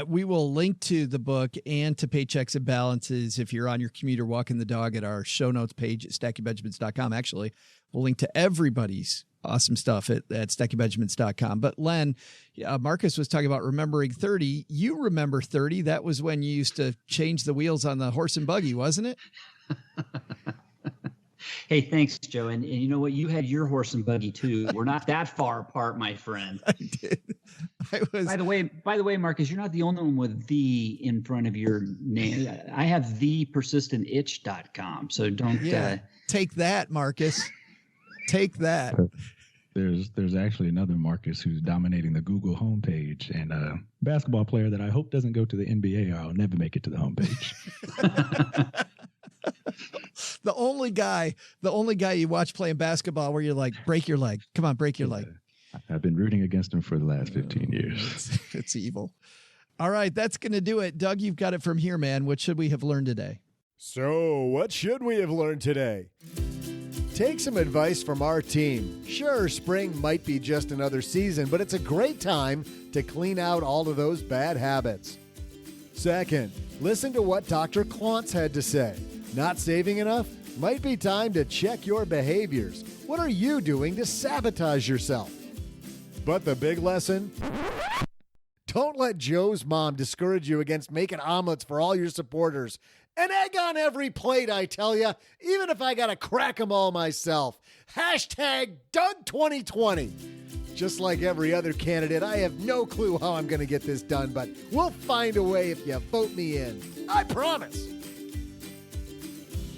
We will link to the book and to Paychecks and Balances if you're on your commute or walking the dog at our show notes page at stackybenjamins.com. Actually, we'll link to everybody's awesome stuff at stackybenjamins.com. But Len, Marcus was talking about remembering 30. You remember 30. That was when you used to change the wheels on the horse and buggy, wasn't it? Hey, thanks, Joe. And you know what? You had your horse and buggy too. We're not that far apart, my friend. I did. By the way, Marcus, you're not the only one with "the" in front of your name. I have thepersistentitch.com. So don't take that, Marcus. Take that. There's actually another Marcus who's dominating the Google homepage, and a basketball player that I hope doesn't go to the NBA, or I'll never make it to the homepage. The only guy you watch playing basketball where you're like, break your leg. Come on, break your leg. I've been rooting against him for the last 15 years. It's evil. All right, that's going to do it. Doug, you've got it from here, man. What should we have learned today? So, what should we have learned today? Take some advice from our team. Sure, spring might be just another season, but it's a great time to clean out all of those bad habits. Second, Listen to what Dr. Klontz had to say. Not saving enough? Might be time to check your behaviors. What are you doing to sabotage yourself? But the big lesson? Don't let Joe's mom discourage you against making omelets for all your supporters. An egg on every plate, I tell you, even if I gotta crack them all myself. Hashtag Doug 2020. Just like every other candidate, I have no clue how I'm gonna get this done, but we'll find a way if you vote me in. I promise.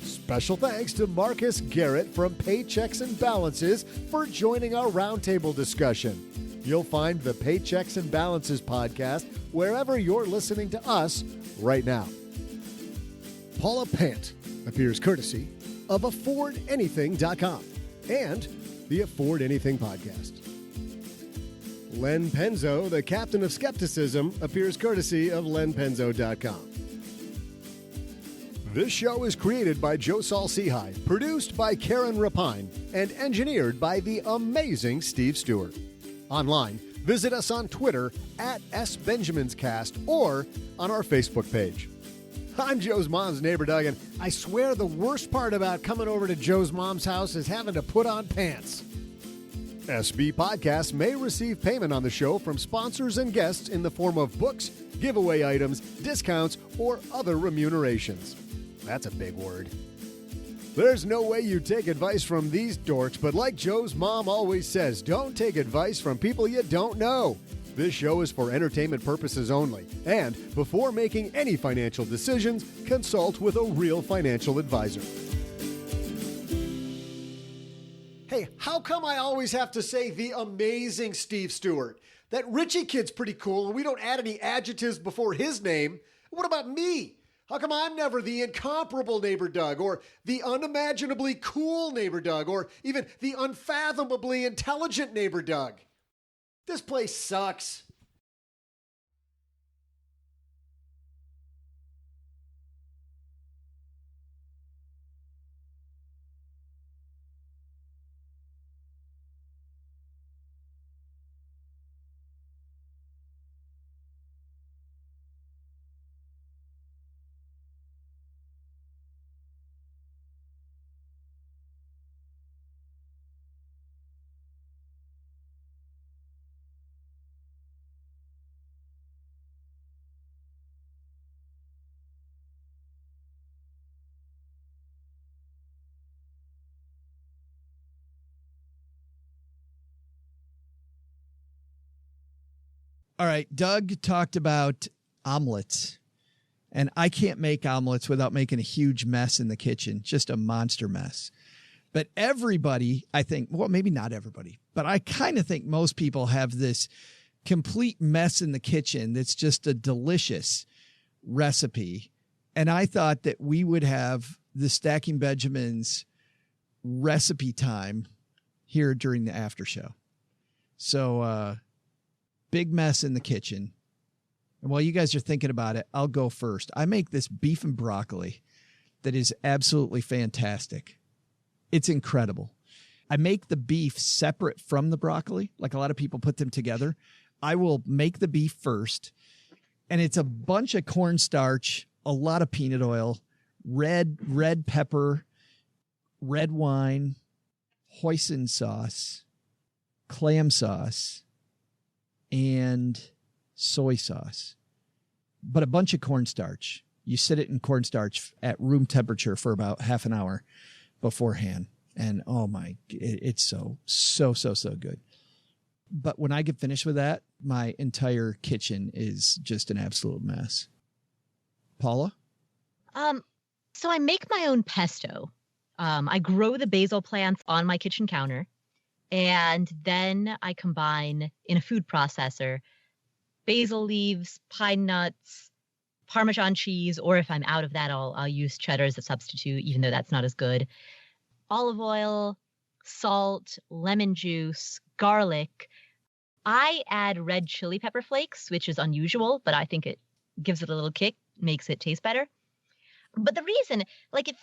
Special thanks to Marcus Garrett from Paychecks and Balances for joining our roundtable discussion. You'll find the Paychecks and Balances podcast wherever you're listening to us right now. Paula Pant appears courtesy of AffordAnything.com and the Afford Anything podcast. Len Penzo, the captain of skepticism, appears courtesy of LenPenzo.com. This show is created by Joe Saul-Sehy, produced by Karen Rapine, and engineered by the amazing Steve Stewart. Online, visit us on Twitter at SBenjaminsCast or on our Facebook page. I'm Joe's mom's neighbor, Doug, and I swear the worst part about coming over to Joe's mom's house is having to put on pants. SB Podcasts may receive payment on the show from sponsors and guests in the form of books, giveaway items, discounts, or other remunerations. That's a big word. There's no way you take advice from these dorks, but like Joe's mom always says, don't take advice from people you don't know. This show is for entertainment purposes only, and before making any financial decisions, consult with a real financial advisor. Hey, how come I always have to say the amazing Steve Stewart? That Richie kid's pretty cool, and we don't add any adjectives before his name. What about me? How come I'm never the incomparable neighbor Doug, or the unimaginably cool neighbor Doug, or even the unfathomably intelligent neighbor Doug? This place sucks. All right, Doug talked about omelets, and I can't make omelets without making a huge mess in the kitchen, just a monster mess. But everybody, I think, well, maybe not everybody, but I kind of think most people have this complete mess in the kitchen that's just a delicious recipe. And I thought that we would have the Stacking Benjamins recipe time here during the after show. So, big mess in the kitchen. And while you guys are thinking about it, I'll go first. I make this beef and broccoli that is absolutely fantastic. It's incredible. I make the beef separate from the broccoli. Like a lot of people put them together. I will make the beef first, and it's a bunch of cornstarch, a lot of peanut oil, red pepper, red wine, hoisin sauce, clam sauce, and soy sauce, but a bunch of cornstarch. You sit it in cornstarch at room temperature for about half an hour beforehand. And oh my, it's so good. But when I get finished with that, my entire kitchen is just an absolute mess. Paula? So I make my own pesto. I grow the basil plants on my kitchen counter. And then I combine in a food processor basil leaves, pine nuts, Parmesan cheese, or if I'm out of that, I'll use cheddar as a substitute, even though that's not as good. Olive oil, salt, lemon juice, garlic. I add red chili pepper flakes, which is unusual, but I think it gives it a little kick, makes it taste better. But the reason,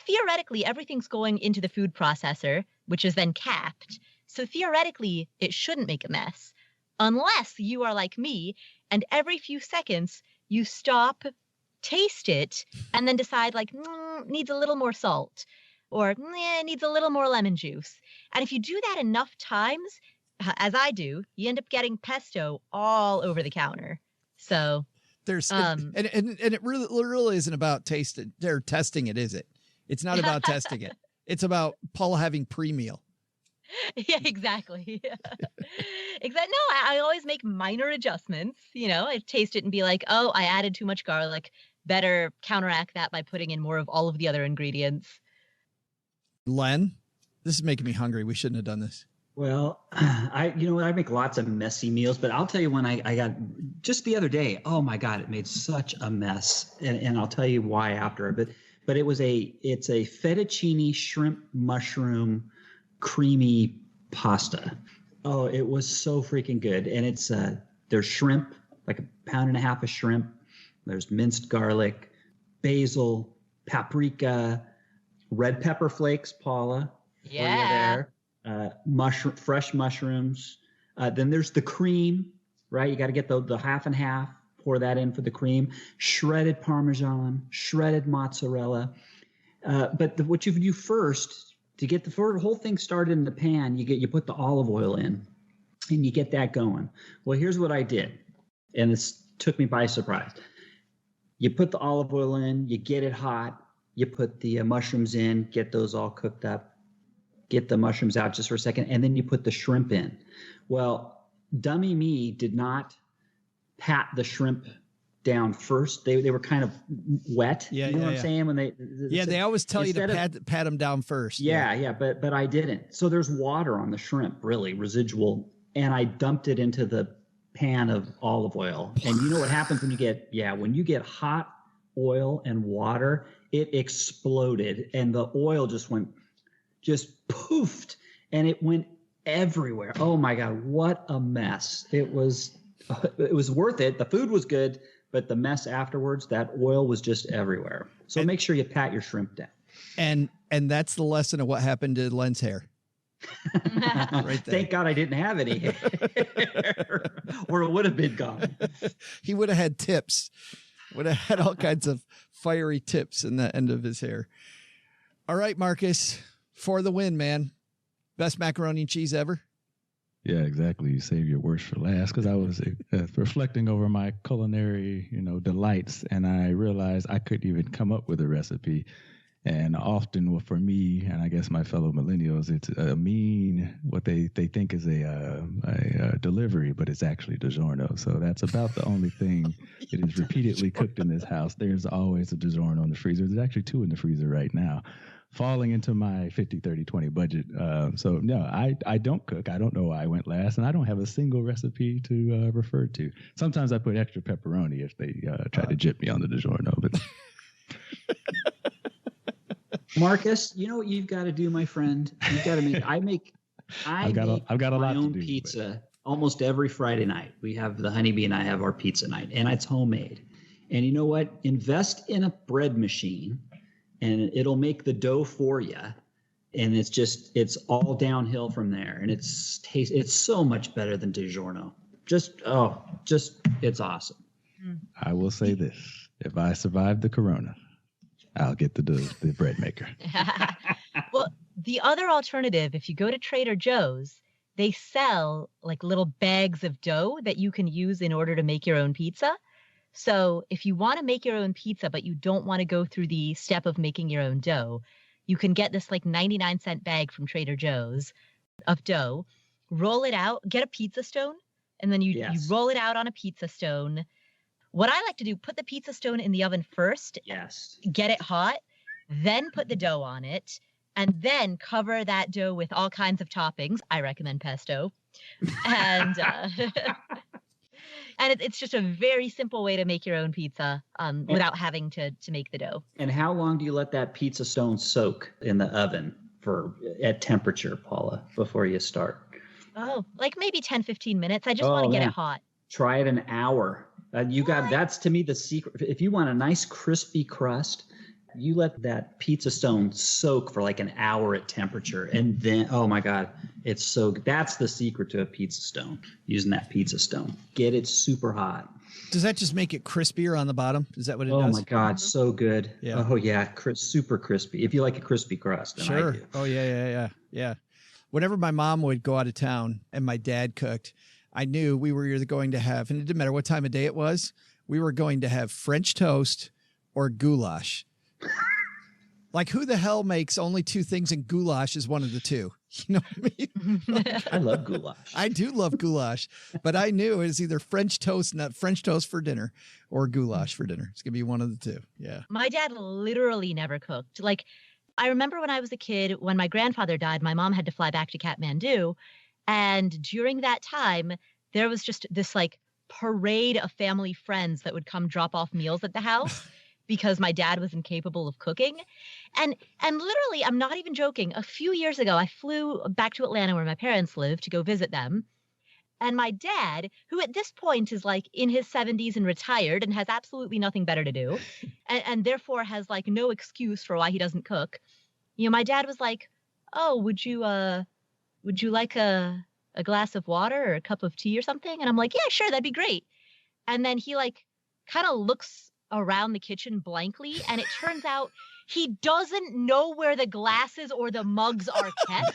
theoretically, everything's going into the food processor, which is then capped. So theoretically, it shouldn't make a mess, unless you are like me, and every few seconds you stop, taste it, and then decide like, needs a little more salt, or needs a little more lemon juice. And if you do that enough times, as I do, you end up getting pesto all over the counter. So there's and it really isn't about tasting or testing it, is it? It's not about testing it. It's about Paula having pre-meal. Yeah, exactly. Exactly. No, I always make minor adjustments. I taste it and be like, oh, I added too much garlic. Better counteract that by putting in more of all of the other ingredients. Len, this is making me hungry. We shouldn't have done this. Well, I make lots of messy meals, but I'll tell you when I got just the other day, oh my God, it made such a mess. And I'll tell you why after, but it's a fettuccine shrimp mushroom creamy pasta. Oh, it was so freaking good. And there's shrimp, like 1.5 pounds of shrimp. There's minced garlic, basil, paprika, red pepper flakes, Paula. Yeah. Fresh mushrooms. Then there's the cream, right? You got to get the half and half, pour that in for the cream, shredded Parmesan, shredded mozzarella. But what you do first to get the whole thing started in the pan, you put the olive oil in and you get that going. Well, here's what I did. And this took me by surprise. You put the olive oil in, you get it hot, you put the mushrooms in, get those all cooked up, get the mushrooms out just for a second, and then you put the shrimp in. Well, dummy me did not pat the shrimp down first. They were kind of wet. Yeah, you know what I'm saying? When they always tell you to pat them down first. Yeah, but I didn't. So there's water on the shrimp, really residual, and I dumped it into the pan of olive oil. And you know what happens when you get hot oil and water, it exploded, and the oil just poofed, and it went everywhere. Oh my God, what a mess. It was worth it. The food was good, but the mess afterwards, that oil was just everywhere. So make sure you pat your shrimp down. And that's the lesson of what happened to Len's hair. Right there. Thank God I didn't have any hair, or it would have been gone. He would have had tips. Would have had all kinds of fiery tips in the end of his hair. All right, Marcus, for the win, man. Best macaroni and cheese ever. Yeah, exactly. You save your worst for last, because I was reflecting over my culinary, delights, and I realized I couldn't even come up with a recipe. And often for me, and I guess my fellow millennials, it's what they think is a delivery, but it's actually DiGiorno. So that's about the only thing that is repeatedly cooked in this house. There's always a DiGiorno in the freezer. There's actually 2 in the freezer right now, falling into my 50-30-20 budget. So no, I don't cook. I don't know why I went last, and I don't have a single recipe to refer to. Sometimes I put extra pepperoni if they try to jip me on the DiGiorno, but. Marcus, you know what you've got to do, my friend? You've got to make. I've got my own pizza almost every Friday night. We have the Honeybee and I have our pizza night, and it's homemade. And you know what? Invest in a bread machine, and it'll make the dough for you. And it's all downhill from there. And it's so much better than DiGiorno. It's awesome. I will say this: if I survive the Corona, I'll get the bread maker. Well, the other alternative, if you go to Trader Joe's, they sell like little bags of dough that you can use in order to make your own pizza. So if you want to make your own pizza, but you don't want to go through the step of making your own dough, you can get this like 99-cent bag from Trader Joe's of dough, roll it out, get a pizza stone, and then you roll it out on a pizza stone. What I like to do, put the pizza stone in the oven first, get it hot, then put the dough on it, and then cover that dough with all kinds of toppings. I recommend pesto. And and it's just a very simple way to make your own pizza without having to make the dough. And how long do you let that pizza stone soak in the oven at temperature, Paula, before you start? Oh, like maybe 10, 15 minutes. I just want to get it hot. Try it an hour. That's to me the secret. If you want a nice crispy crust, You let that pizza stone soak for like an hour at temperature, and then, oh my God, it's so good. That's the secret to a pizza stone, using that pizza stone. Get it super hot. Does that just make it crispier on the bottom? Is that what it does? Oh my God, so good. Yeah. Oh yeah, super crispy. If you like a crispy crust, then sure. I do. Oh yeah. Whenever my mom would go out of town and my dad cooked, I knew we were either going to have, and it didn't matter what time of day it was, we were going to have French toast or goulash. Like, who the hell makes only two things and goulash is one of the two? You know what I mean? I love goulash. I do love goulash, but I knew it was either French toast for dinner, or goulash for dinner. It's going to be one of the two. Yeah. My dad literally never cooked. Like, I remember when I was a kid, when my grandfather died, my mom had to fly back to Kathmandu. And during that time, there was just this like parade of family friends that would come drop off meals at the house. Because my dad was incapable of cooking. And literally, I'm not even joking. A few years ago, I flew back to Atlanta where my parents live to go visit them. And my dad, who at this point is like in his 70s and retired and has absolutely nothing better to do, and therefore has like no excuse for why he doesn't cook. You know, my dad was like, "Oh, would you like a glass of water or a cup of tea or something?" And I'm like, "Yeah, sure, that'd be great." And then he like kind of looks around the kitchen blankly, and it turns out he doesn't know where the glasses or the mugs are kept.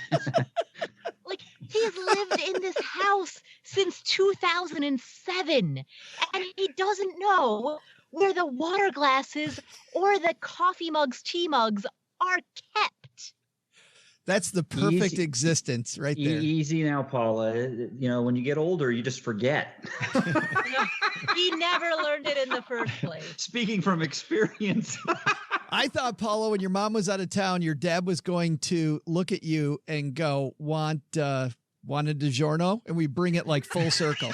Like, he's lived in this house since 2007, and he doesn't know where the water glasses or the coffee mugs, tea mugs are kept. That's the perfect existence right there. Easy now, Paula. You know, when you get older, you just forget. He never learned it in the first place. Speaking from experience. I thought, Paula, when your mom was out of town, your dad was going to look at you and go, want a DiGiorno? And we bring it like full circle.